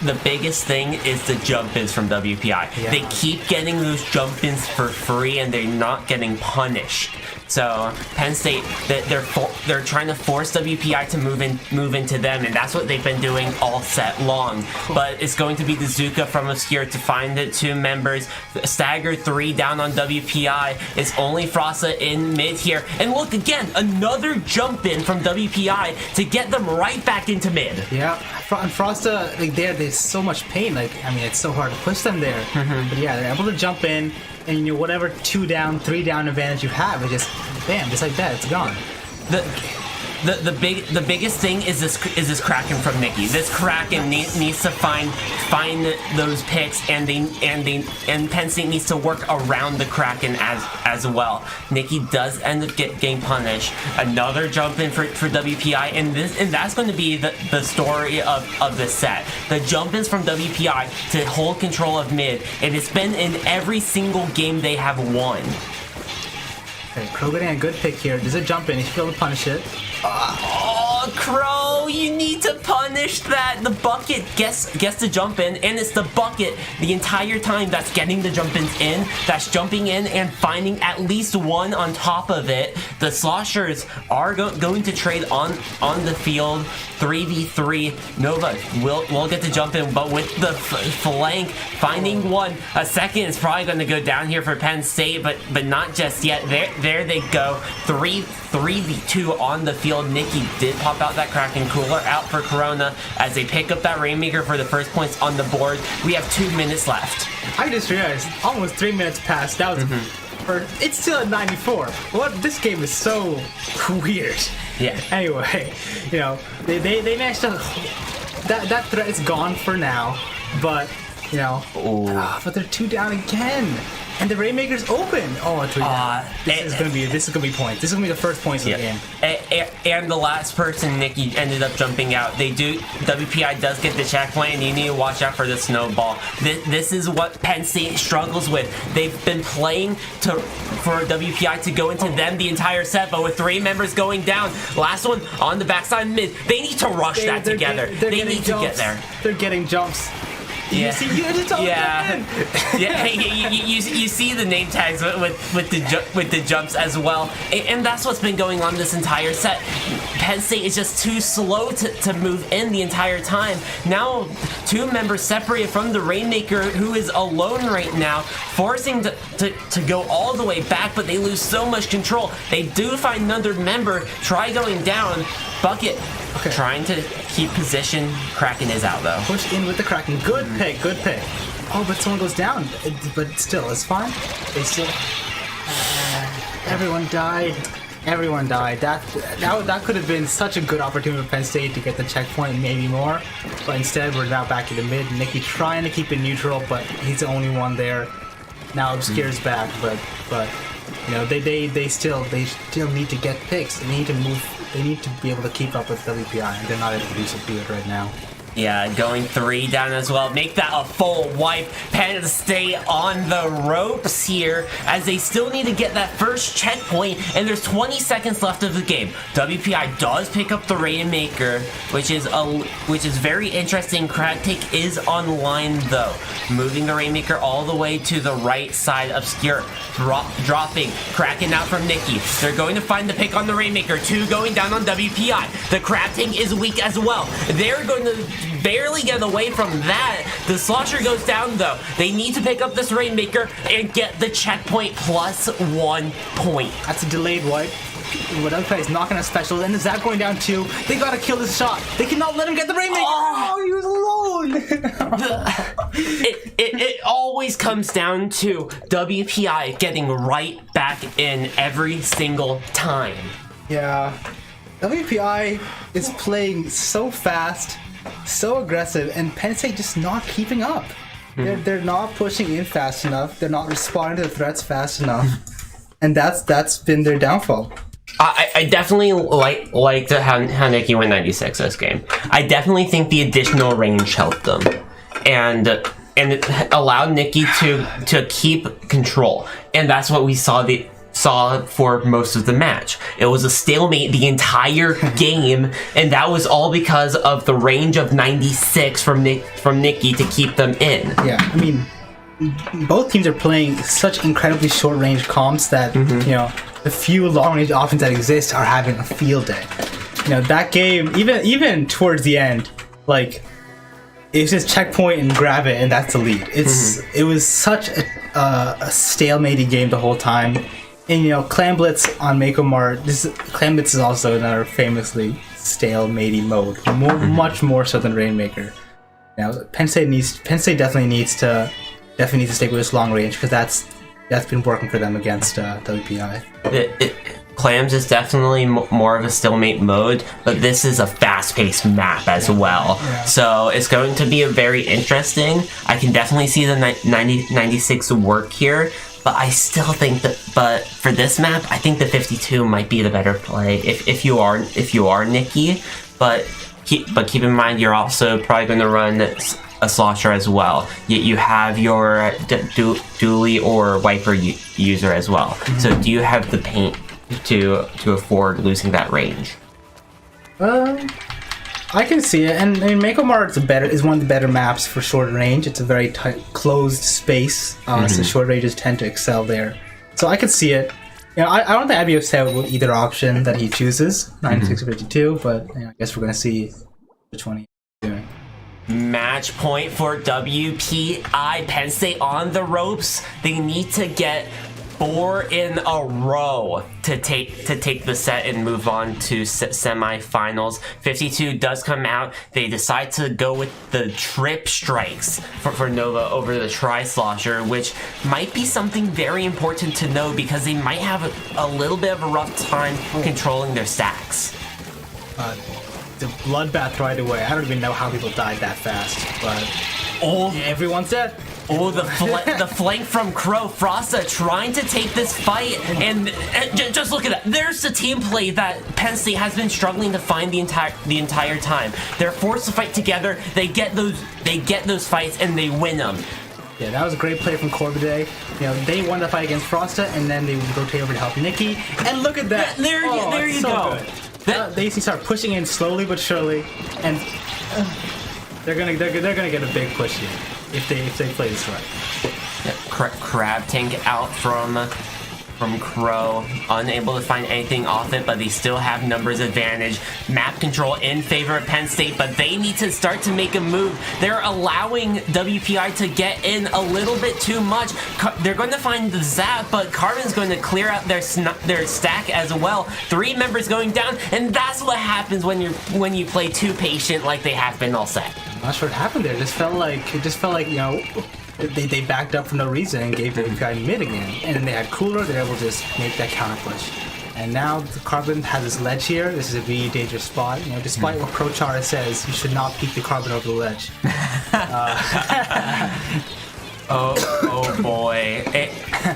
The biggest thing is the jump-ins from WPI. Yeah. They keep getting those jump-ins for free, and they're not getting punished. So Penn State, they're trying to force WPI to move into them, and that's what they've been doing all set long. But it's going to be the Zuka from Obscure to find the 2 members. Stagger 3 down on WPI. It's only Frosta in mid here, and look again, another jump in from WPI to get them right back into mid. Yeah, and Frosta, like there's so much pain. Like I mean, it's so hard to push them there. But yeah, they're able to jump in. And you know, whatever 2 down, 3 down advantage you have, it just bam, just like that, it's gone. The biggest thing is this Kraken from Nikki. This Kraken needs to find those picks, and Penn State needs to work around the Kraken as well. Nikki does end up getting punished. Another jump in for WPI, and that's going to be the story of the set. The jump ins from WPI to hold control of mid, and it's been in every single game they have won. Okay, Crow getting a good pick here. Does it jump in? He should be able to punish it. Oh, Crow, you need to punish that. The bucket gets to jump in, and it's the bucket the entire time that's getting the jump ins in, that's jumping in and finding at least one on top of it. The Sloshers are going to trade on the field 3v3. Nova will get to jump in, but with the flank finding one, a second is probably going to go down here for Penn State, but not just yet. There they go. 3v2 on the field. Nikki did pop out that Kraken cooler out for Corona as they pick up that Rainmaker for the first points on the board. We have 2 minutes left. I just realized almost 3 minutes passed. That was it's still at 94. What? This game is so weird. Yeah. Anyway, you know, they managed to that threat is gone for now, but you know, but they're 2 down again. And the Rainmaker's open. Oh, 3 down. This is gonna be points. This is gonna be the first points of the game. And the last person, Nikki, ended up jumping out. WPI does get the checkpoint, and you need to watch out for the snowball. This is what Penn State struggles with. They've been playing for WPI to go into them the entire set, but with 3 members going down, last one on the backside mid, they need to rush that together. They need to get there. They're getting jumps. Yeah. You see, you see the name tags with the jumps as well, and that's what's been going on this entire set. Penn State is just too slow to move in the entire time. Now 2 members separated from the Rainmaker, who is alone right now, forcing to go all the way back, but they lose so much control. They do find another member, try going down. Bucket trying to keep position. Kraken is out though. Push in with the Kraken. Good pick, good pick. Oh, but someone goes down. But still, it's fine. They still. Everyone died. Everyone died. That could have been such a good opportunity for Penn State to get the checkpoint, maybe more. But instead, we're now back in the mid. Nikki trying to keep it neutral, but he's the only one there. Now Obscure's back, but you know they still need to get picks. They need to move. They need to be able to keep up with WPI, and they're not able to do it right now. Yeah, going 3 down as well. Make that a full wipe. Penn State on the ropes here as they still need to get that first checkpoint, and there's 20 seconds left of the game. WPI does pick up the Rainmaker, which is very interesting. Cracktick is online though. Moving the Rainmaker all the way to the right side. Obscure dropping. Kraken out from Nikki. They're going to find the pick on the Rainmaker. 2 going down on WPI. The Cracktick is weak as well. They're going to barely get away from that. The Slosher goes down though. They need to pick up this Rainmaker and get the checkpoint plus 1 point. That's a delayed wipe. what WPI is not gonna special, and the Zap going down 2. They gotta kill this shot. They cannot let him get the Rainmaker. Oh, he was alone. It always comes down to WPI getting right back in every single time. Yeah, WPI is playing so fast, so aggressive, and Penn State just not keeping up. They're not pushing in fast enough. They're not responding to the threats fast enough, and that's been their downfall. I definitely like how Nikki went 96 this game. I definitely think the additional range helped them, and it allowed Nikki to keep control, and that's what we saw for most of the match. It was a stalemate the entire game, and that was all because of the range of 96 from Nikki to keep them in. Yeah, I mean, both teams are playing such incredibly short range comps that the few long range options that exist are having a field day. That game, even towards the end, like, it's just checkpoint and grab it, and that's the lead. It was such a stalematy game the whole time. And Clam Blitz on Mako Mart. Clam Blitz is also another famously stale-matey mode, much more so than Rainmaker. Penn State definitely needs to stick with this long range, because that's been working for them against WPI. Clams is definitely more of a stalemate mode, but this is a fast-paced map as well. Yeah. So it's going to be very interesting. I can definitely see the 96 work here. But I still think but for this map, I think the 52 might be the better play if you are Nikki. But keep in mind, you're also probably going to run a slosher as well. You have your dually or wiper user as well. So do you have the paint to afford losing that range? I can see it, and I mean, Mako Mart is one of the better maps for short range. It's a very tight, closed space, so short ranges tend to excel there. So I could see it. I don't think I'd be upset with either option that he chooses, 96 or 52, but I guess we're going to see which one he's doing. Match point for WPI. Penn State on the ropes. They need to get 4 in a row to take the set and move on to semifinals. 52 does come out. They decide to go with the trip strikes for Nova over the tri-slosher, which might be something very important to know, because they might have a little bit of a rough time controlling their stacks. The bloodbath right away. I don't even know how people died that fast, but everyone's dead. The flank from Crow. Frosta trying to take this fight, and just look at that. There's the team play that Penn State has been struggling to find the entire time. They're forced to fight together. They get those fights, and they win them. Yeah, that was a great play from Corbiday. They won the fight against Frosta, and then they rotate over to help Nikki. And look at that. There you go. They start pushing in slowly but surely, and they're gonna get a big push here if they play this right. Crab tank out from Crow, unable to find anything off it, but they still have numbers advantage. Map control in favor of Penn State, but they need to start to make a move. They're allowing WPI to get in a little bit too much. They're going to find the zap, but Carbon's going to clear out their stack as well. 3 members going down, and that's what happens when you play too patient like they have been all set. I'm not sure what happened there. It just felt like they backed up for no reason and gave the guy mid again. And then they had Cooler, they were able to just make that counter push. And now the Carbon has this ledge here. This is a really dangerous spot. Despite what ProChara says, you should not peek the Carbon over the ledge. Oh boy.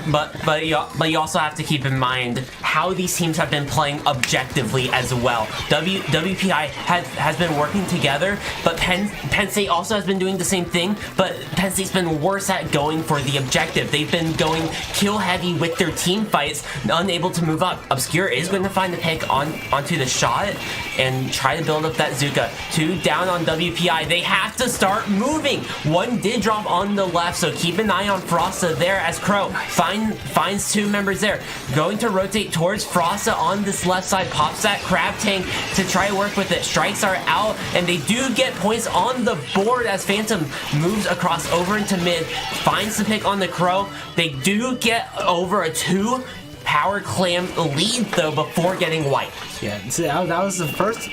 But you also have to keep in mind how these teams have been playing objectively as well. WPI has been working together, but Penn State also has been doing the same thing, but Penn State's been worse at going for the objective. They've been going kill heavy with their team fights, unable to move up. Obscure is going to find the pick onto the shot and try to build up that Zuka. 2 down on WPI. They have to start moving. 1 did drop on the left, so keep an eye on Frosta there as Crow finds 2 members there. Going to rotate towards Frosta on this left side, pops that crab tank to try to work with it. Strikes are out, and they do get points on the board as Phantom moves across over into mid, finds the pick on the Crow. They do get over a 2 power clam lead though before getting wiped. Yeah, so that was the first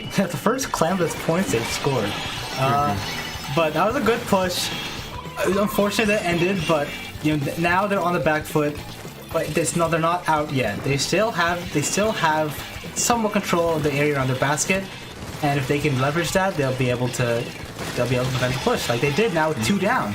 clamless points they've scored. But that was a good push. It was unfortunate that it ended, but now they're on the back foot. But they're not out yet. They still have somewhat control of the area around their basket, and if they can leverage that, they'll be able to prevent the push like they did now with 2 down.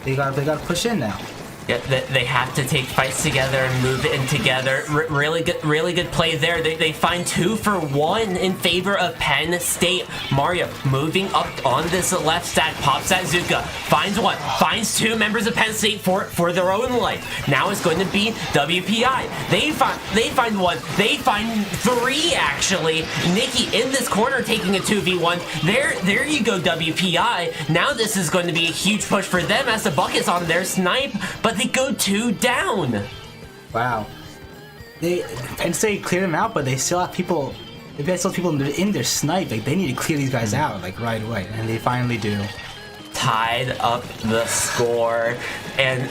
They got to push in now. Yeah, they have to take fights together and move in together. Really good play there. They find 2 for 1 in favor of Penn State. Mario moving up on this left stack, pops at Zuka, finds 1, finds 2 members of Penn State for their own life. Now it's going to be WPI. They find 1, they find 3 actually. Nikki in this corner taking a 2v1. There you go, WPI. Now this is going to be a huge push for them as the bucket's on their snipe, but they go 2 down. Wow. Penn State cleared them out, but they still have people. They've still people in their snipe. Like, they need to clear these guys out like right away, and they finally do. Tied up the score, and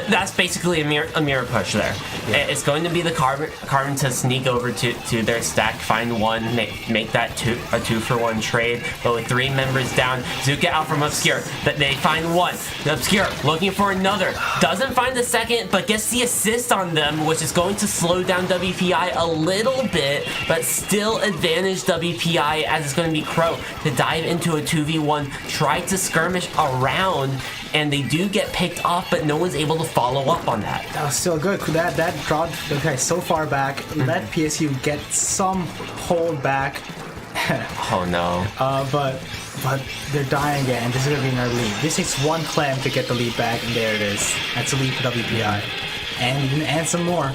that's basically a mirror push there. Yeah. It's going to be the Carbon to sneak over to their stack, find 1, make that a 2 for 1 trade. But with 3 members down, Zuka out from Obscure. They find 1. Obscure looking for another, doesn't find the second, but gets the assist on them, which is going to slow down WPI a little bit, but still advantage WPI as it's going to be Crow to dive into a 2v1, try to skirmish around, and they do get picked off, but no one's able to follow up on that. That was still good. That dropped the guy so far back. Let PSU get some hold back. Oh no. But they're dying again. This is gonna be another lead. This takes 1 clam to get the lead back, and there it is. That's a lead for WPI, and some more.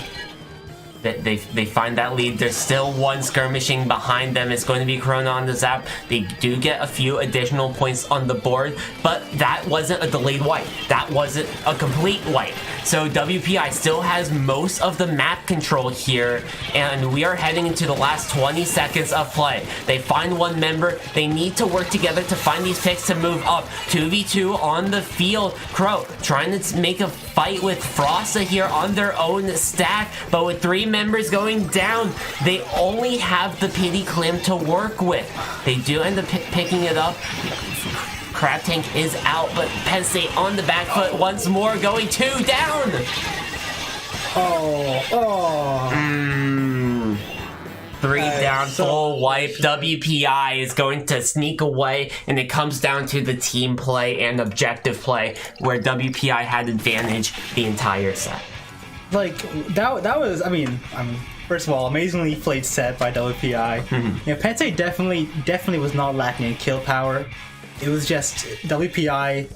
They find that lead. There's still 1 skirmishing behind them. It's going to be Corona on the zap. They do get a few additional points on the board, but that wasn't a delayed wipe. That wasn't a complete wipe. So WPI still has most of the map control here, and we are heading into the last 20 seconds of play. They find 1 member. They need to work together to find these picks to move up. 2v2 on the field. Crow trying to make a fight with Frosta here on their own stack, but with 3 members going down, they only have the pity clam to work with. They do end up picking it up. Crab Tank is out, but Penn State on the back foot once more, going 2 down. 3 down, full wipe. WPI is going to sneak away, and it comes down to the team play and objective play, where WPI had advantage the entire set. Like, that was, I mean, first of all, amazingly played set by WPI. Penn State definitely was not lacking in kill power. It was just WPI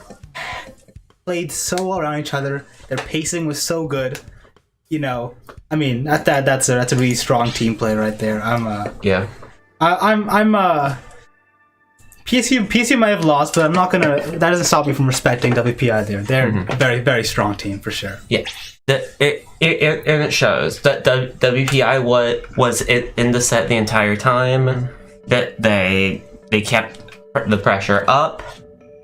played so well around each other. Their pacing was so good. I mean, that's a really strong team play right there. PSU might have lost, but I'm not gonna. That doesn't stop me from respecting WPI there. They're a very, very strong team for sure. Yeah. It shows that WPI was in the set the entire time. That they kept the pressure up,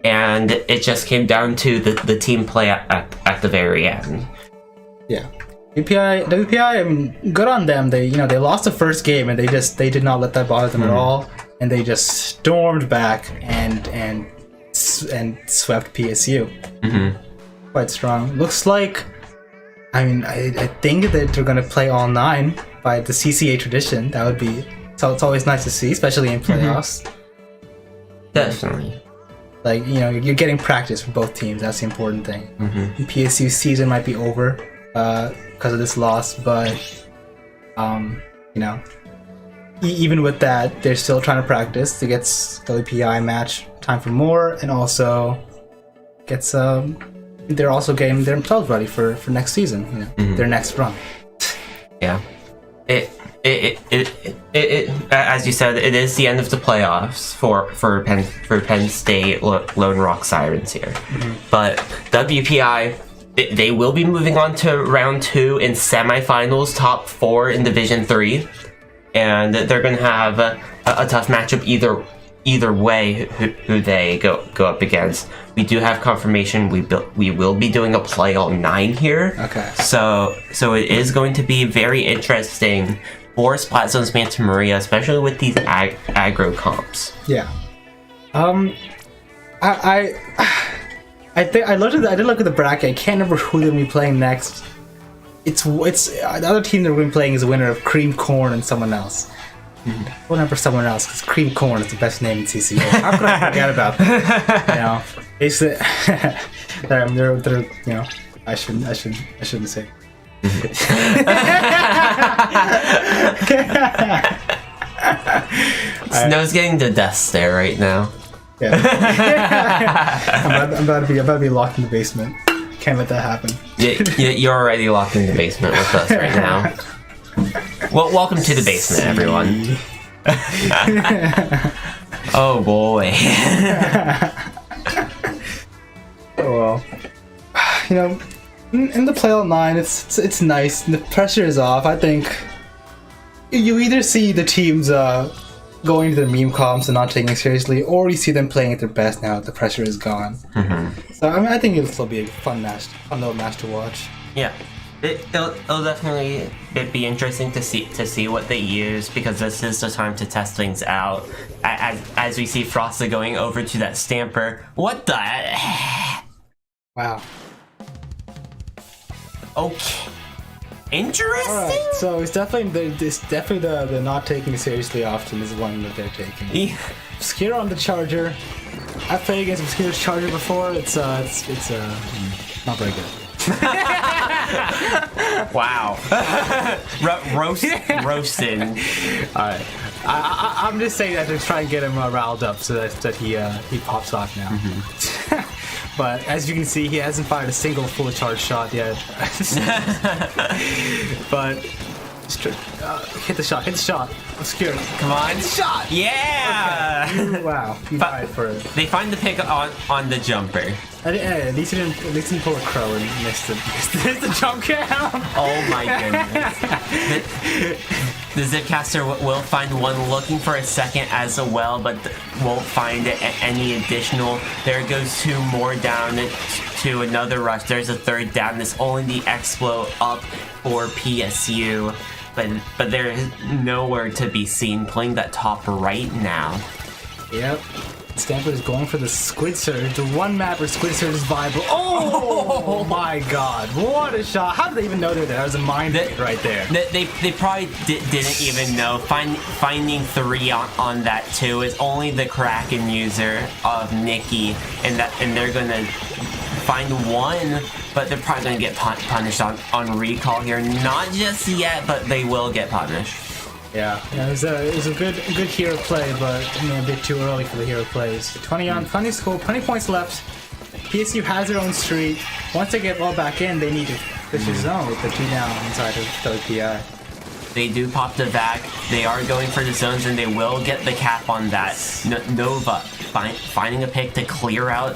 and it just came down to the team play at the very end. Yeah, WPI. I mean, good on them. They lost the first game, and they did not let that bother them at all, and they just stormed back and swept PSU. Quite strong. Looks like. I mean, I think that they're gonna play all 9 by the CCA tradition. That would be. So it's always nice to see, especially in playoffs. Definitely. Like, you're getting practice for both teams. That's the important thing. PSU season might be over because of this loss, but even with that, they're still trying to practice to get WPI match time for more, and also gets they're also getting themselves ready for next season, their next run. Yeah. It as you said, it is the end of the playoffs for Penn State Lone Rock Sirens here. But WPI, they will be moving on to round 2 in semifinals, top 4 in Division 3, and they're going to have a tough matchup either way who they go up against. We do have confirmation we will be doing a play all 9 here. Okay. So it is going to be very interesting for Splat Zone Santa Maria, especially with these aggro comps. Yeah. I think I did look at the bracket. I can't remember who they're gonna be playing next. It's the other team they're gonna be playing is the winner of Cream Corn and someone else. We'll remember someone else because Cream Corn is the best name in CCA. How could I forget about that? You know, it's they're you know, I shouldn't say. Snow's getting the death stare right now. Yeah. I'm about to be locked in the basement. Can't let that happen. You're already locked in the basement with us right now. Well, welcome to the basement, everyone. Oh boy. Oh well. You know, in the play all 9, it's nice. The pressure is off. I think you either see the teams going to their meme comps and not taking it seriously, or you see them playing at their best now that the pressure is gone. So I mean, I think it'll still be a fun little match to watch. Yeah, it'll definitely be interesting to see what they use, because this is the time to test things out. As we see Frosta going over to that Stamper. What the? Wow. Okay. Interesting. Alright, so it's definitely the not taking it seriously often is one that they're taking. Yeah. Obscure on the Charger. I've played against Obscure's Charger before. It's not very good. Wow. Roasted. Alright. I'm just saying that to try and get him riled up so that he pops off now. But as you can see, he hasn't fired a single full charge shot yet. But hit the shot. Obscure. Come on. Shot! Yeah! Okay. Wow. You fired for it. They find the pick on the jumper. At least he didn't pull a crow and missed the jump cam. Oh my goodness. The Zipcaster will find one looking for a second as well, but won't find any additional. There goes 2 more down to another rush. There's a 3rd down. It's only the Explo up for PSU, but there is nowhere to be seen playing that top right now. Yep. Stamper is going for the Squid Surge. The one map where Squid Surge is viable. Oh my god, what a shot. How did they even know they were there? That was a mind right there. They probably didn't even know. Finding 3 on that too is only the Kraken user of Nikki, and they're going to find 1, but they're probably going to get punished on recall here. Not just yet, but they will get punished. Yeah, it was a good hero play, but a bit too early for the hero plays. 20 score, 20 points left. PSU has their own streak. Once they get well back in, they need to push the zone with the 2 down inside of WPI. They do pop the vac. They are going for the zones, and they will get the cap on that. Nova finding a pick to clear out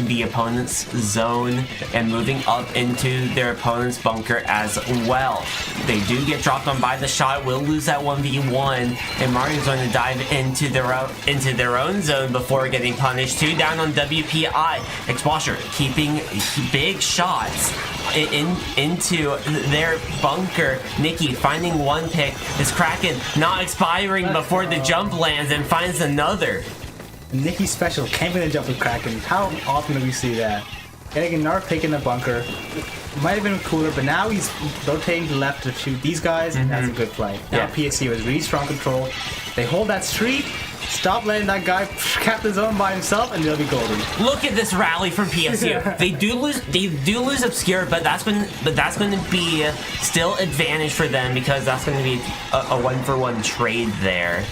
the opponent's zone and moving up into their opponent's bunker as well. They do get dropped on by the shot, will lose that 1v1, and Mario's going to dive into their own zone before getting punished. 2 down on WPI. Exposure keeping big shots into their bunker. Nikki finding 1 pick. Is Kraken not expiring before the jump lands and finds another. Nikki special can't even jump with Kraken. How often do we see that? Getting another pick in the bunker. Might have been cooler, but now he's rotating to the left to shoot these guys. That's a good play. Now PSU has really strong control. They hold that streak. Stop letting that guy cap the zone by himself, and they'll be golden. Look at this rally from PSU. They do lose Obscure, but that's going to be still advantage for them, because that's going to be a 1-for-1 trade there.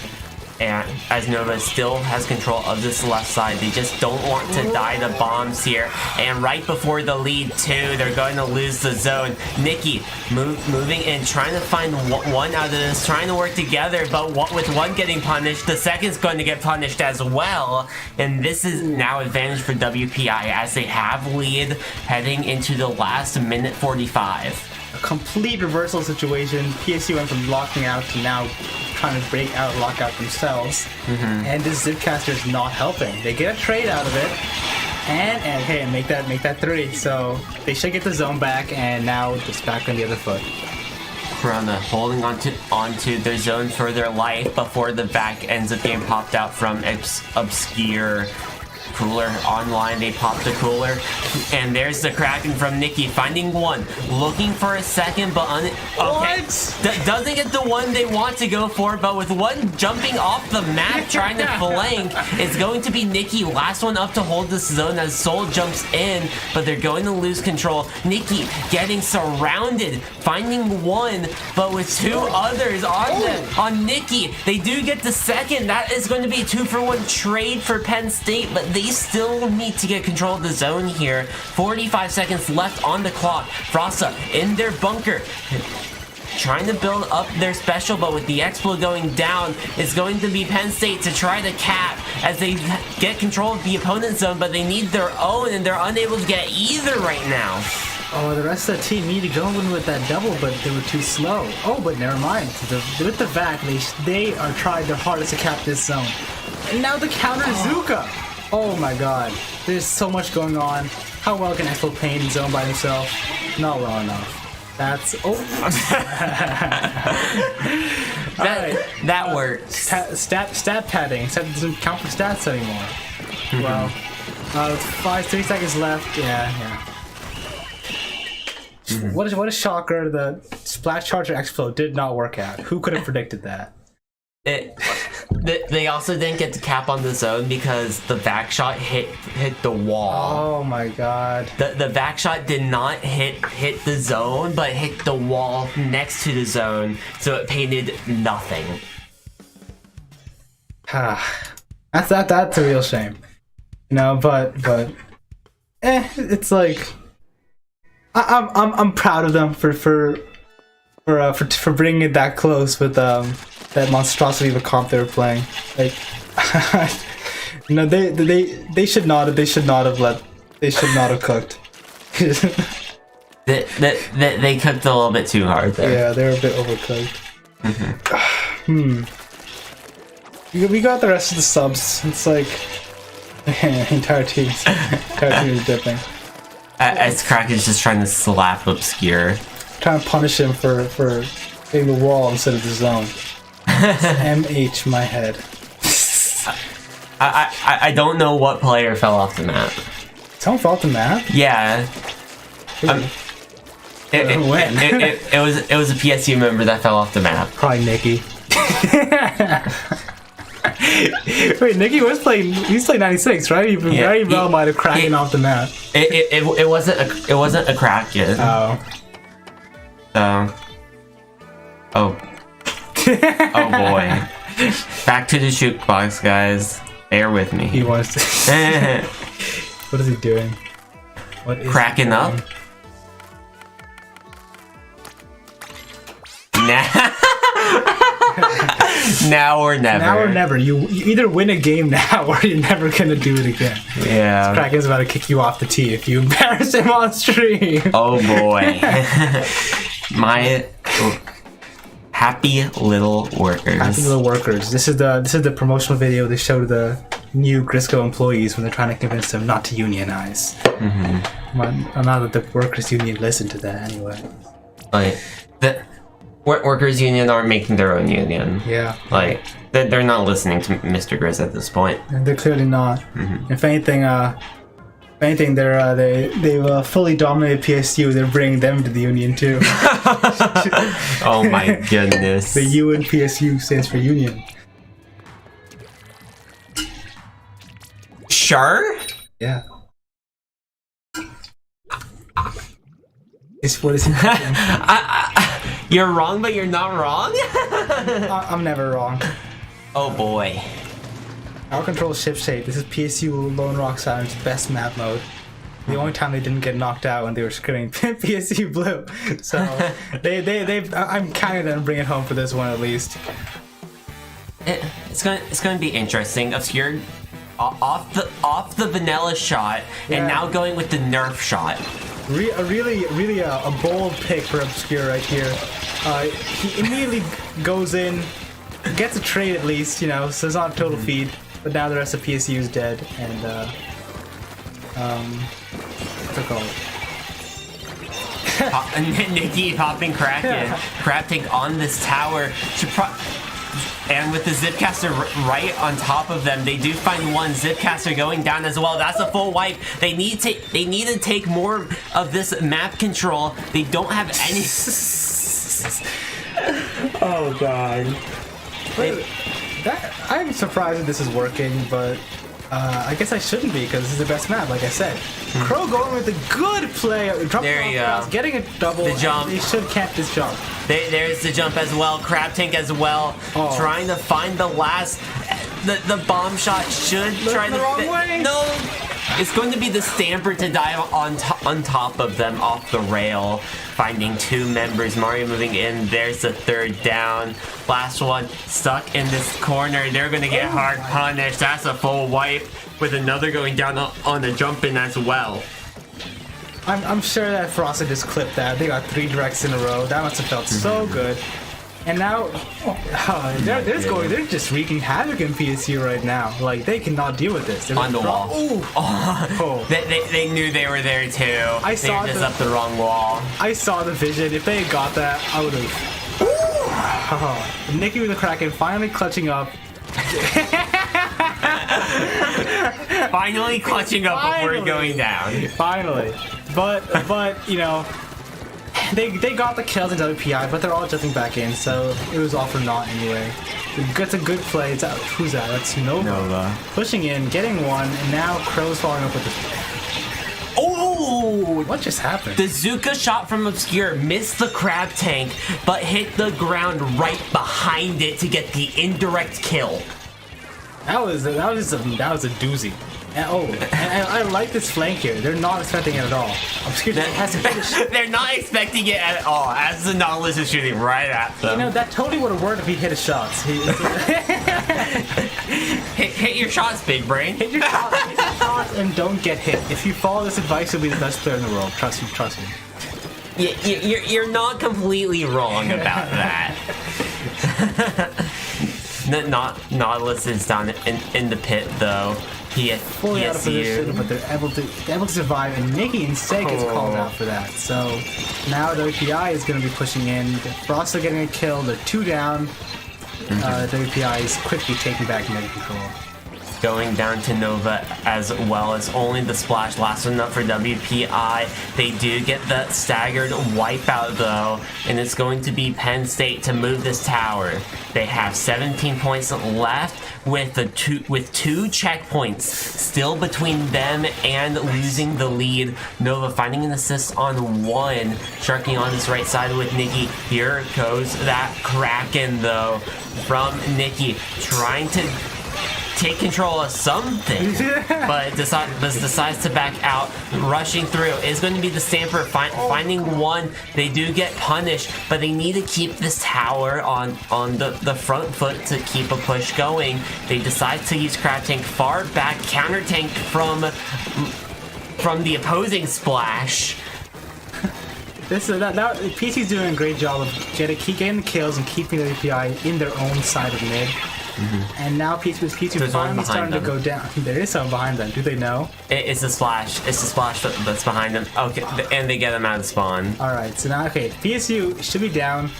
And as Nova still has control of this left side, they just don't want to die to bombs here. And right before the lead too, they're going to lose the zone. Nikki moving in, trying to find 1 out of this, trying to work together, but with 1 getting punished, the second's going to get punished as well. And this is now advantage for WPI as they have lead heading into the last minute 45. a complete reversal situation. PSU went from locking out to now trying to break out, lock out themselves. And this Zipcaster is not helping. They get a trade out of it, and hey, make that 3. So they should get the zone back, and now it's back on the other foot. Corona holding onto their zone for their life before the back ends up getting popped out from Obscure. Cooler online, they popped the cooler, and there's the Kraken from Nikki finding one, looking for a second, but doesn't get the one they want to go for, but with one jumping off the map trying to flank, it's going to be Nikki, last one up to hold this zone as Soul jumps in, but they're going to lose control. Nikki getting surrounded, finding one, but with 2 others on Nikki. They do get the second. That is going to be a 2-for-1 trade for Penn State, but they still need to get control of the zone here. 45 seconds left on the clock. Frossa in their bunker, trying to build up their special, but with the Explo going down, it's going to be Penn State to try to cap as they get control of the opponent's zone, but they need their own, and they're unable to get either right now. Oh, the rest of the team needed to go in with that double, but they were too slow. Oh, but never mind. With the VAC, they are trying their hardest to cap this zone. And now the counter Zuka. Oh my god. There's so much going on. How well can Expo play in zone by himself? Not well enough. That's... Oh. that works. Stat padding. Stat doesn't count for stats anymore. Well, 3 seconds left. Yeah. What a shocker. The Splash Charger Expo did not work out. Who could have predicted that? They also didn't get to cap on the zone because the back shot hit the wall. Oh my god. The back shot did not hit the zone, but hit the wall next to the zone, so it painted nothing. That's a real shame. You know, but it's like I'm proud of them for bringing it that close with that monstrosity of a comp they were playing. Like, no, they should not have cooked. they cooked a little bit too hard there. Yeah, they were a bit overcooked. We got the rest of the subs. It's like entire team is dipping. As Kraken's just trying to slap Obscure. Trying to punish him for hitting the wall instead of the zone. MH my head. I don't know what player fell off the map. Someone fell off the map? Yeah. It was a PSU member that fell off the map. Probably Nikki. Wait, Nikki was playing. He's playing 96, right? He very well might have Kraken off the map. It wasn't a Kraken. Oh. Oh boy. Back to the shoot box, guys. Bear with me. He wants to. What is he doing? What is cracking up? Now or never. Now or never. You either win a game now or you're never gonna do it again. Yeah. Kraken's about to kick you off the tee if you embarrass him on stream. Oh boy. My happy little workers. Happy little workers. This is the promotional video they showed the new Grizzco employees when they're trying to convince them not to unionize. Not that the workers union listened to that anyway. Like the workers union aren't making their own union. Yeah. Like they're not listening to Mr. Grizz at this point. And they're clearly not. If anything, they've fully dominated PSU. They're bringing them to the union too. Oh my goodness. The U in PSU stands for union. Sure? Yeah. What is he thinking? You're wrong, but you're not wrong? I'm never wrong. Oh boy. Our control ship shape. This is PSU Lone Rock Silence best map mode. The only time they didn't get knocked out when they were screaming PSU Blue. So I'm counting them to bring it home for this one at least. It's gonna be interesting. Obscure off the vanilla shot and now going with the nerf shot. Really a bold pick for Obscure right here. He immediately goes in, gets a trade at least, you know, so it's not a total feed. But now the rest of PSU is dead, and what's it called? Nikki popping Kraken. Crab Tank on this tower. And with the Zipcaster right on top of them, they do find one Zipcaster going down as well. That's a full wipe. They need to take more of this map control. They don't have any. Oh god. I'm surprised that this is working, but I guess I shouldn't be because this is the best map, like I said. Crow going with a good play, there you go. Getting a double. The jump. They should camp this jump. There's the jump as well. Crab Tank as well, trying to find the last. The bomb shot should try the wrong way. No, it's going to be the Stamper to dive on top of them off the rail, finding two members. Mario moving in. There's the third down. Last one stuck in this corner. They're going to get hard punished. That's a full wipe with another going down on the jump in as well. I'm sure that Frosted just clipped that. They got 3 directs in a row. That must have felt so good. And now, they're just wreaking havoc in PSU right now. Like, they cannot deal with this. On the wall. They knew they were there too. They were just up the wrong wall. I saw the vision. If they had got that, I would have. Nikki with the Kraken finally clutching up. Finally clutching up before going down. Finally. But you know, they got the kills in WPI, but they're all jumping back in, so it was all for naught anyway. That's a good play. Who's that? That's Nova. Pushing in, getting one, and now Crow's following up with the... Oh! What just happened? The Zuka shot from Obscure missed the Crab Tank, but hit the ground right behind it to get the indirect kill. That was a doozy. And, I like this flank here. They're not expecting it at all. Obscure has to finish. They're not expecting it at all, as the Nautilus is shooting right at them. You know, that totally would have worked if he hit his shots. Hit your shots, big brain. Hit your shots and don't get hit. If you follow this advice, you'll be the best player in the world. Trust me. You're not completely wrong about that. Nautilus is down in the pit though. Fully out of position, but they're able to survive, and Nikki instead gets called out for that. So now WPI is going to be pushing in. Frost are getting a kill. They're 2 down. WPI is quickly taking back net control. Going down to Nova as well as only the splash last one up for WPI. They do get the staggered wipeout though, and it's going to be Penn State to move this tower. They have 17 points left with two checkpoints still between them and losing the lead. Nova finding an assist on one, sharking on his right side with Nikki. Here goes that Kraken though from Nikki, trying to take control of something, but decides to back out. Rushing through is going to be the Stamper finding one. They do get punished, but they need to keep this tower on the front foot to keep a push going. They decide to use Crab Tank far back, counter tank from the opposing splash. PC's doing a great job of getting the kills and keeping the WPI in their own side of mid. And now PSU finally starting to go down. There is someone behind them. Do they know? It's the splash. It's the splash that's behind them. Okay, and they get them out of spawn. Alright, so now, PSU should be down.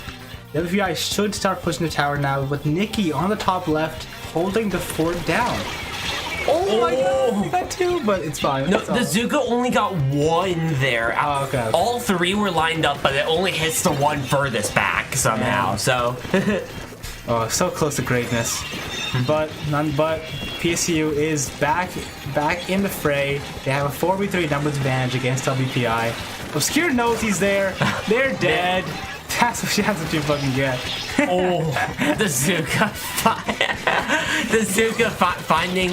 WPI should start pushing the tower now with Nikki on the top left holding the fort down. Oh my god, we got 2, but it's fine. No, the Zuka only got 1 there. Oh, okay. All 3 were lined up, but it only hits the one furthest back somehow, so... Oh, so close to greatness. But PSU is back in the fray. They have a 4v3 numbers advantage against WPI. Obscure knows he's there. They're dead. That's what you fucking get. Oh, the Zuka finding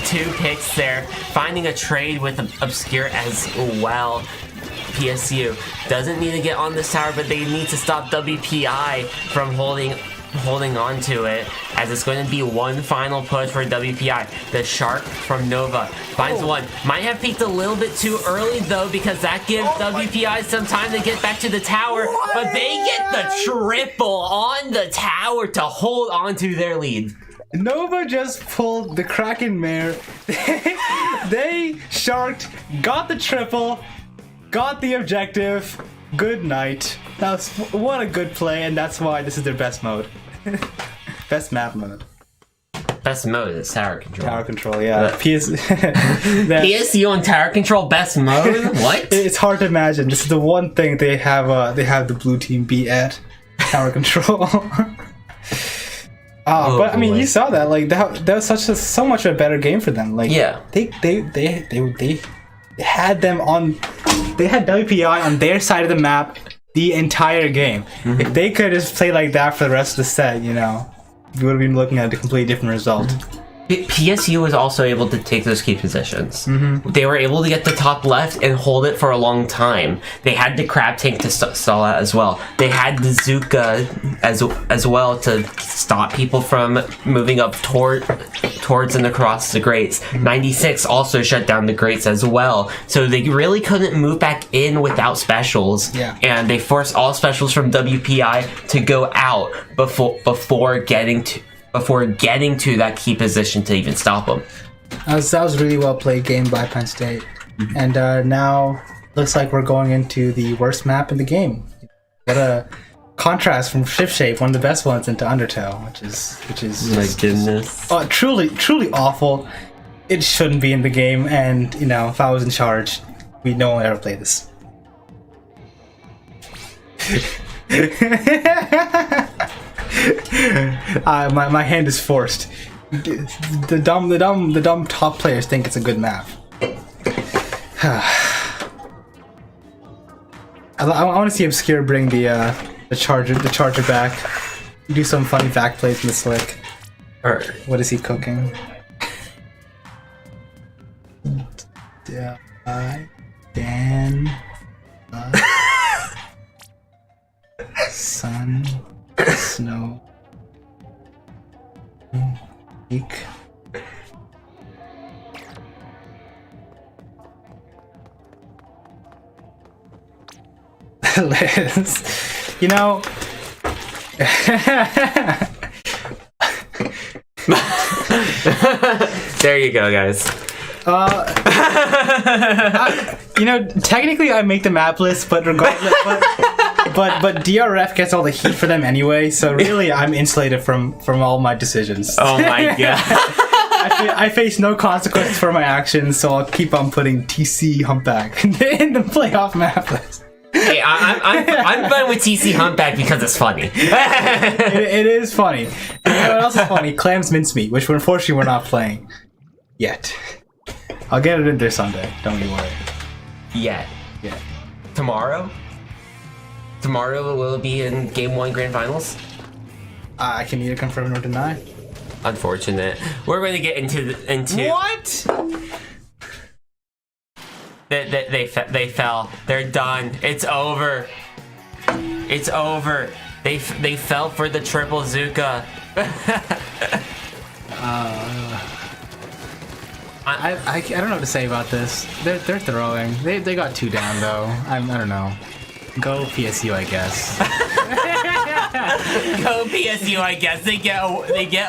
2 picks there, finding a trade with Obscure as well. PSU doesn't need to get on this tower, but they need to stop WPI from holding on to it, as it's going to be one final push for WPI. The Shark from Nova finds one. Might have peaked a little bit too early, though, because that gives WPI some time to get back to the tower. But they get the triple on the tower to hold on to their lead. Nova just pulled the Kraken mare. They sharked, got the triple, got the objective. Good night. What a good play, and that's why this is their best mode. Best map mode. Best mode is tower control. Tower control, yeah. PSU on tower control best mode? What? It's hard to imagine. This is the one thing they have the blue team beat at. Tower control. But I mean, you saw that. Like that was so much of a better game for them. Like they had them on. They had WPI on their side of the map the entire game. Mm-hmm. If they could just play like that for the rest of the set, you know, we would have been looking at a completely different result. PSU was also able to take those key positions. Mm-hmm. They were able to get the top left and hold it for a long time. They had the crab tank to stall out as well. They had the Zuka as well to stop people from moving up towards and across the grates. 96 also shut down the grates as well. So they really couldn't move back in without specials. Yeah. And they forced all specials from WPI to go out before getting to that key position to even stop them. That was really well played game by Penn State. Mm-hmm. And now looks like we're going into the worst map in the game. What a contrast from Shift Shape, one of the best ones, into Undertale, which is my goodness. Truly awful. It shouldn't be in the game, and you know, if I was in charge, we no one ever play this. My hand is forced. The dumb top players think it's a good map. I want to see Obscure bring the charger back. Do some funny back plays in the slick. Or what is he cooking? Dan. Sun. Snow. Week. Liz, you know. There you go, guys. You know, technically I make the map list, but regardless, but DRF gets all the heat for them anyway. So really, I'm insulated from all my decisions. Oh my god! I face no consequences for my actions, so I'll keep on putting TC Humpback in the playoff map list. Hey, I'm fine with TC Humpback because it's funny. It is funny. And you know what else is funny? Clams Mincemeat, which unfortunately we're not playing yet. I'll get it in there Sunday. Don't you worry. Yet. Yeah. Tomorrow? Tomorrow will it be in Game 1 Grand Finals? I can neither confirm nor deny. Unfortunate. We're going to get into What? They fell. They're done. It's over. It's over. They fell for the triple Zuka. I don't know what to say about this. They're throwing. They got 2 down though. I don't know. Go PSU, I guess. Go PSU, I guess. They get a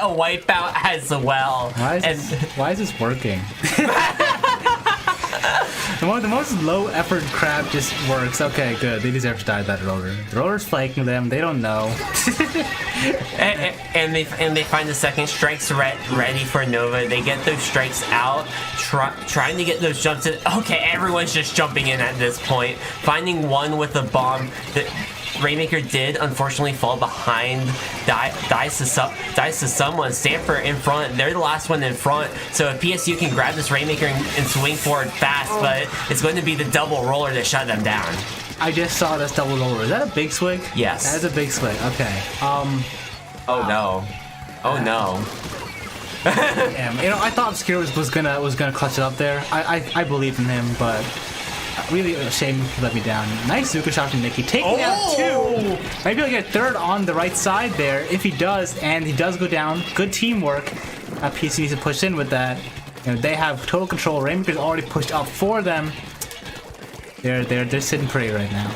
wipeout as well. Why is this working? The most low effort crab just works. Okay, good. They deserve to die that roller. The roller's flanking them. They don't know. and they find the second strikes ready for Nova. They get those strikes out, trying to get those jumps in. Okay, everyone's just jumping in at this point. Finding one with a bomb. Rainmaker did unfortunately fall behind, dies to someone. Stanford in front. They're the last one in front. So if PSU can grab this Rainmaker and swing forward fast, but it's going to be the double roller to shut them down. I just saw this double roller. Is that a big swing? Yes. That is a big swing. Okay. Oh no. Oh no. Damn. You know, I thought Obscure was gonna clutch it up there. I believed in him, but Really a shame he let me down. Nice Zuka shot from Nikki. Taking out 2. Maybe he'll get 3rd on the right side there. If he does, and he does go down, good teamwork. PSU needs to push in with that. You know, they have total control. Rainmaker's already pushed up for them. They're sitting pretty right now.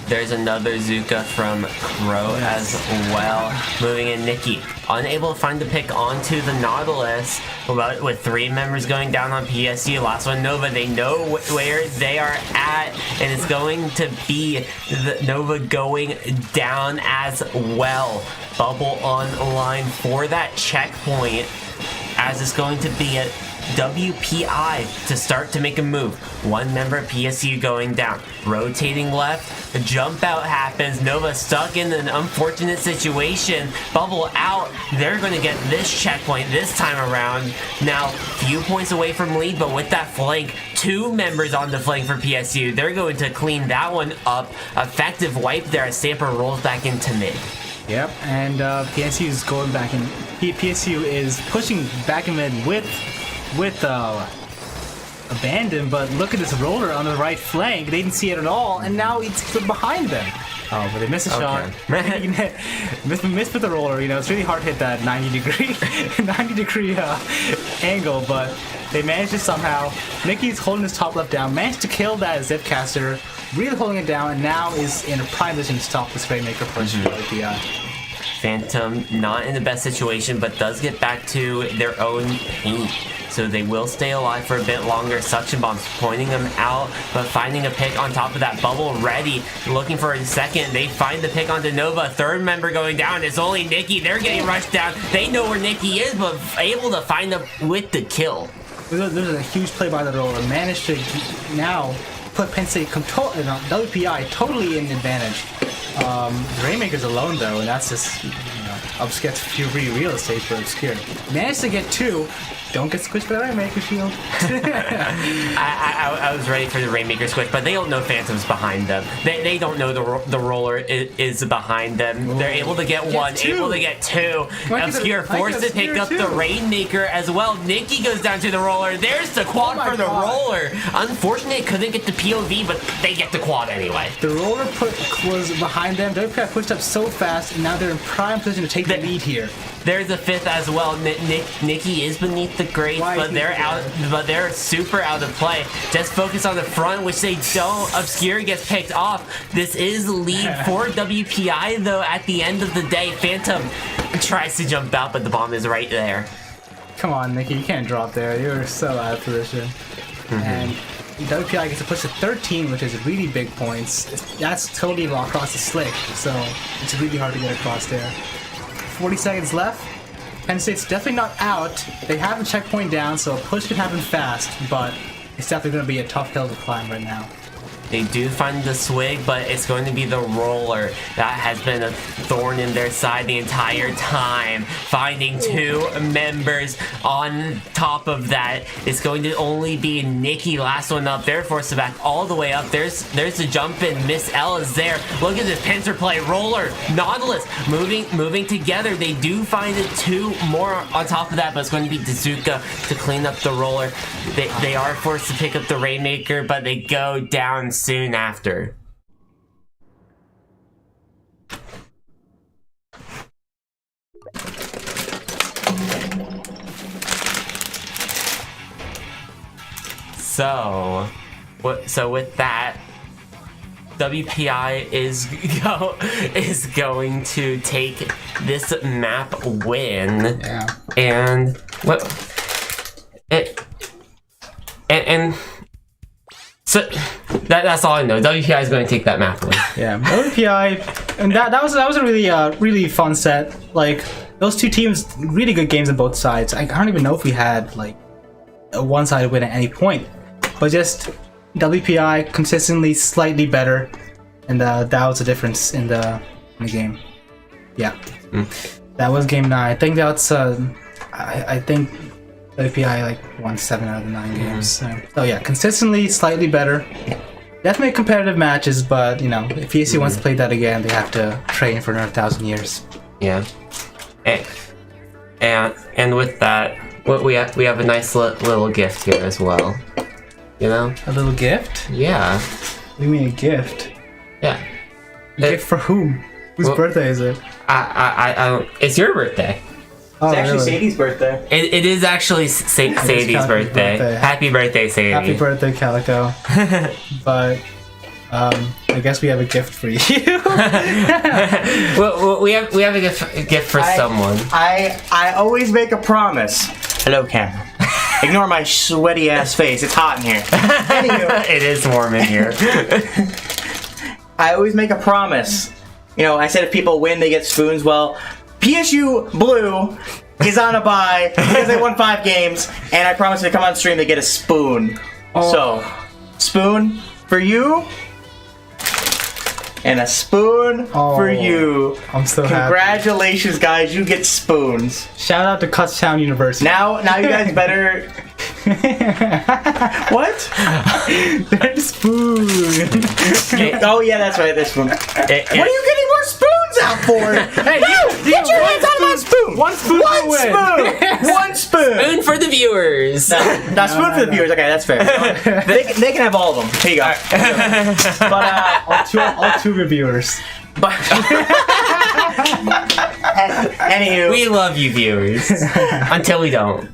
There's another Zuka from Crow as well. Moving in, Nikki unable to find the pick onto the Nautilus. But with 3 members going down on PSU, last one Nova, they know where they are at, and it's going to be the Nova going down as well. Bubble on line for that checkpoint, as it's going to be a WPI to start to make a move. 1 member of PSU going down. Rotating left, the jump out happens. Nova stuck in an unfortunate situation. Bubble out. They're going to get this checkpoint this time around. Now, few points away from lead, but with that flank, 2 members on the flank for PSU. They're going to clean that one up. Effective wipe there as Stamper rolls back into mid. Yep, and PSU is going back in. PSU is pushing back in mid with Abandon, but look at this roller on the right flank. They didn't see it at all, and now it's behind them. Oh, but they missed a shot. missed with the roller. You know, it's really hard to hit that 90 degree angle, but they managed to somehow. Nikki's holding his top left down, managed to kill that Zipcaster, really holding it down, and now is in a prime position to stop this Rainmaker push for WPI. Phantom not in the best situation, but does get back to their own paint. So they will stay alive for a bit longer. Suction bombs pointing them out, but finding a pick on top of that bubble ready. Looking for a second. They find the pick onto Nova. 3rd member going down. It's only Nikki. They're getting rushed down. They know where Nikki is, but able to find them with the kill. There's a huge play by the roller. Managed to now put Penn State WPI totally in advantage. The Rainmaker's alone though, and that's just, you know, Obscure free real estate for Obscure. Managed to get 2. Don't get squished by the Rainmaker shield. I was ready for the Rainmaker squish, but they don't know Phantom's behind them. They don't know the roller is behind them. They're able to get 1, able to get 2. Obscure forced to pick up the Rainmaker as well. Nikki goes down to the roller. There's the quad for the roller. Unfortunately, couldn't get the POV, but they get the quad anyway. The roller was behind them. WPI pushed up so fast, and now they're in prime position to take the lead here. There's a 5th as well. Nikki is beneath the grates, but they're out. But they're super out of play. Just focus on the front, which they don't. Obscure gets picked off. This is the lead for WPI, though. At the end of the day, Phantom tries to jump out, but the bomb is right there. Come on, Nikki, you can't drop there. You're so out of position. And WPI gets to push to 13, which is really big points. That's totally across the slick, so it's really hard to get across there. 40 seconds left. Penn State's definitely not out. They have a checkpoint down, so a push can happen fast, but it's definitely going to be a tough hill to climb right now. They do find the swig, but it's going to be the roller that has been a thorn in their side the entire time. Finding 2 members on top of that. It's going to only be Nikki, last one up. They're forced to back all the way up. There's the jump in. Miss L is there. Look at this pincer play. Roller, Nautilus moving together. They do find it 2 more on top of that, but it's going to be Dazuka to clean up the roller. They are forced to pick up the Rainmaker, but they go down soon after. So with that, WPI is going to take this map win. Yeah. And what? And so that's all I know. WPI is going to take that map win. Yeah, WPI, and that was a really fun set. Like, those 2 teams, really good games on both sides. I don't even know if we had like a one-sided win at any point, but just WPI consistently slightly better, and that was the difference in the game. Yeah, that was game 9. I think that's I think WPI like won 7 out of the 9 games. So yeah, consistently slightly better. Definitely competitive matches, but you know, if PSU wants to play that again, they have to train for another 1,000 years. Yeah, and with that, we have a nice little gift here as well. You know? A little gift? Yeah. What do you mean a gift? Yeah. A gift for whom? Whose birthday is it? It's your birthday. Oh, It's actually really? Sadie's birthday. It is actually Sadie's Calico's birthday. birthday. Happy birthday, Sadie. Happy birthday, Calico. But I guess we have a gift for you. well, we have a gift for someone. I always make a promise. Hello, camera. Ignore my sweaty ass face. It's hot in here. Anywho, It is warm in here. I always make a promise. You know, I said if people win, they get spoons. Well, PSU Blue is on a bye because they won 5 games, and I promised to come on stream to get a spoon. So, spoon for you, and a spoon for you. I'm so happy. Congratulations, guys! You get spoons. Shout out to Kutztown University. Now you guys better. What? They're spoon. Oh yeah, that's right. This spoon. What are you getting more spoons out for? Hey, Get your hands out of my spoon. One spoon. One spoon. One spoon. Spoon for the viewers. No, spoon for the viewers. Okay, that's fair. They can have all of them. Here you go. But all two reviewers. but anywho, We We love you, viewers. Until we don't.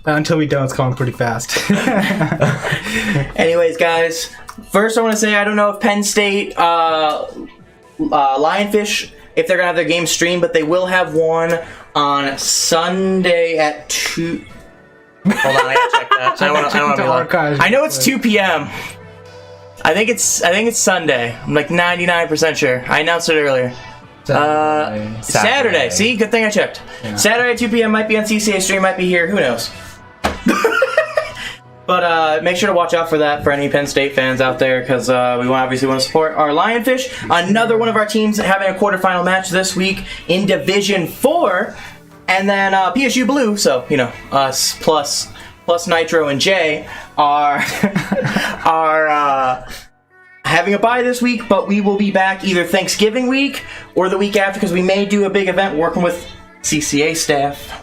Until we don't, it's going pretty fast. anyways, guys. First, I want to say I don't know if Penn State, Lionfish, if they're gonna have their game streamed, but they will have one on Sunday at 2. Hold on, I gotta check that. I don't want to be lying. archives. I know it's 2 p.m. I think it's Sunday. I'm like 99% sure. I announced it earlier. Saturday. See, good thing I checked. Yeah. Saturday at 2 p.m. might be on CCA stream, might be here. Who knows? But make sure to watch out for that for any Penn State fans out there, because we obviously want to support our Lionfish. Another one of our teams having a quarterfinal match this week in Division 4, and then PSU Blue. So you know, us plus Nitro and Jay are having a bye this week, but we will be back either Thanksgiving week or the week after, because we may do a big event working with CCA staff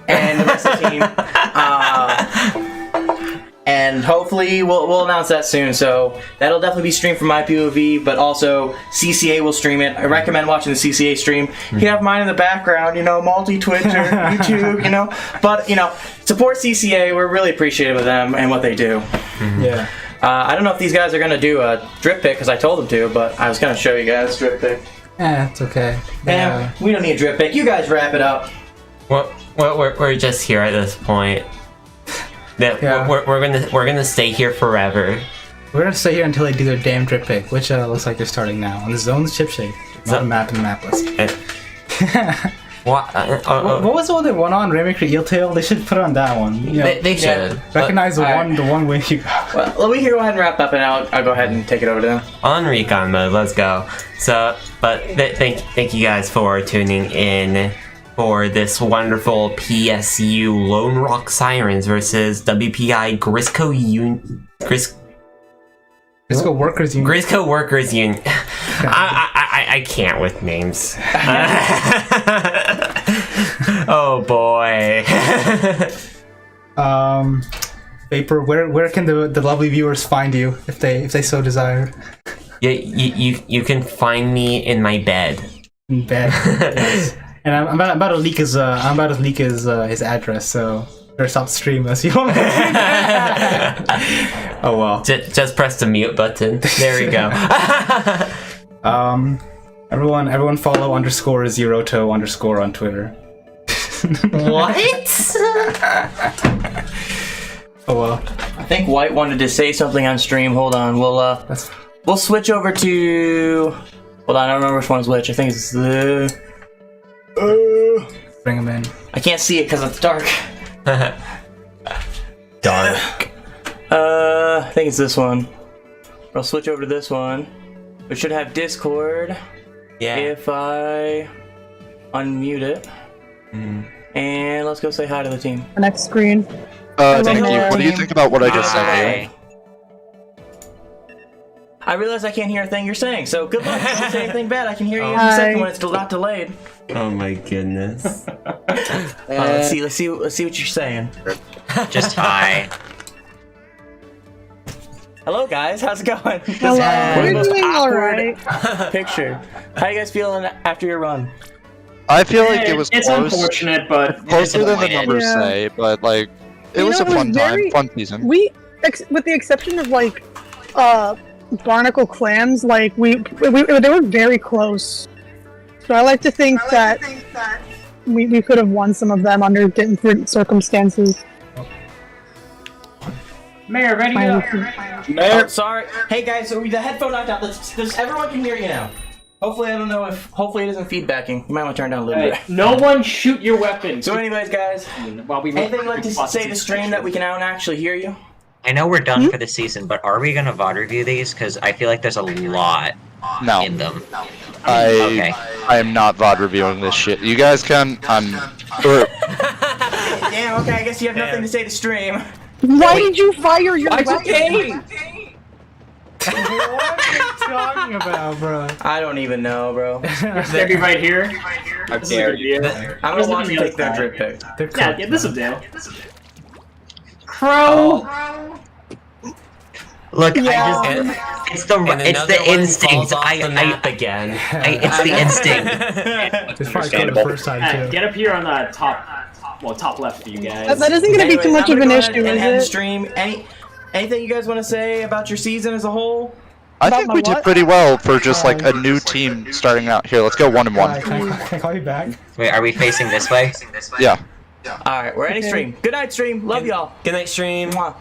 and the rest of the team. And hopefully we'll announce that soon. So that'll definitely be streamed from my POV, but also CCA will stream it. I recommend watching the CCA stream. You can have mine in the background, you know, multi-Twitch or YouTube, you know. But, you know, support CCA. We're really appreciative of them and what they do. Yeah. I don't know if these guys are going to do a drip pick, because I told them to, but I was going to show you guys drip pick. It's okay. We don't need a drip pick. You guys wrap it up. Well, we're just here at this point. Yeah. We're gonna stay here forever. We're gonna stay here until they do their damn drip pick, which looks like they're starting now on the zone's chip shape, not a map in the map list. What? What was the one they won on? Rainmaker Eeltail? They should put it on that one. You know, They should. recognize But- the one win you got. Well, let me go ahead and wrap up, and I'll go ahead and take it over to them. On recon mode, let's go. So, but thank you guys for tuning in for this wonderful PSU Lone Rock Sirens versus WPI Grizzco Grizzco Workers Union. Grizzco Workers Union. I can't with names. Oh boy. Vapor, where can the lovely viewers find you if they so desire? You can find me in my bed. In bed. Yes. And I'm about to leak his his address, so better stop streaming us. You want me to- Oh well. Just press the mute button. There we go. Everyone follow _Zeroto_ on Twitter. What? Oh well. I think White wanted to say something on stream. Hold on, we'll switch over to. Hold on, I don't remember which one's which. I think it's the. Bring him in. I can't see it because it's dark. Dark. I think it's this one. I'll switch over to this one. We should have Discord. Yeah. If I unmute it. And let's go say hi to the team. Next screen. Thank you. What do you think about what I just sent you? I realize I can't hear a thing you're saying, so good luck. Don't say anything bad. I can hear you in a second when it's not delayed. Oh my goodness. Let's see what you're saying. Just hi. Hello, guys. How's it going? Hello. We're doing alright. Picture. How you guys feeling after your run? I feel like it was It's close, unfortunate, but closer than the disappointed. numbers Yeah. say, but like it You was know, a fun very- time, fun season. With the exception of like, barnacle clams, like they were very close. So I like to think that we could have won some of them under different circumstances. Mayor, ready up. Oh, sorry. Hey, guys. So the headphone knocked out. Everyone can hear you now. Hopefully, I don't know if. Hopefully, it isn't feedbacking. You might want to turn down a little bit. No one shoot your weapons. So, anyways, guys, While we anything you'd like to say to stream that we can now actually hear you? I know we're done for the season, but are we gonna VOD review these? Because I feel like there's a lot No, in them. I am not VOD reviewing this shit. You guys can. Or, Damn. Okay. I guess you have nothing to say to stream. Why did you fire your weapon? What are you talking about, bro? I don't even know, bro. It's gonna be right here. How dare you? I'm gonna watch you take their drip pick. Yeah, this will do. Crow. Look, Yeah. it's the instinct. Again. It's the instinct. It's probably good the first time too. Get up here on the top left for you guys. That isn't going to be too much of an issue, And end the is it? stream. Anything you guys want to say about your season as a whole? I About think my we did what? pretty well for just like a new team starting out. Here, let's go 1-1. Can I call you back? Wait, are we facing this way? Yeah. All right, we're ending stream. Good night, stream. Love y'all. Good night, stream. Mwah.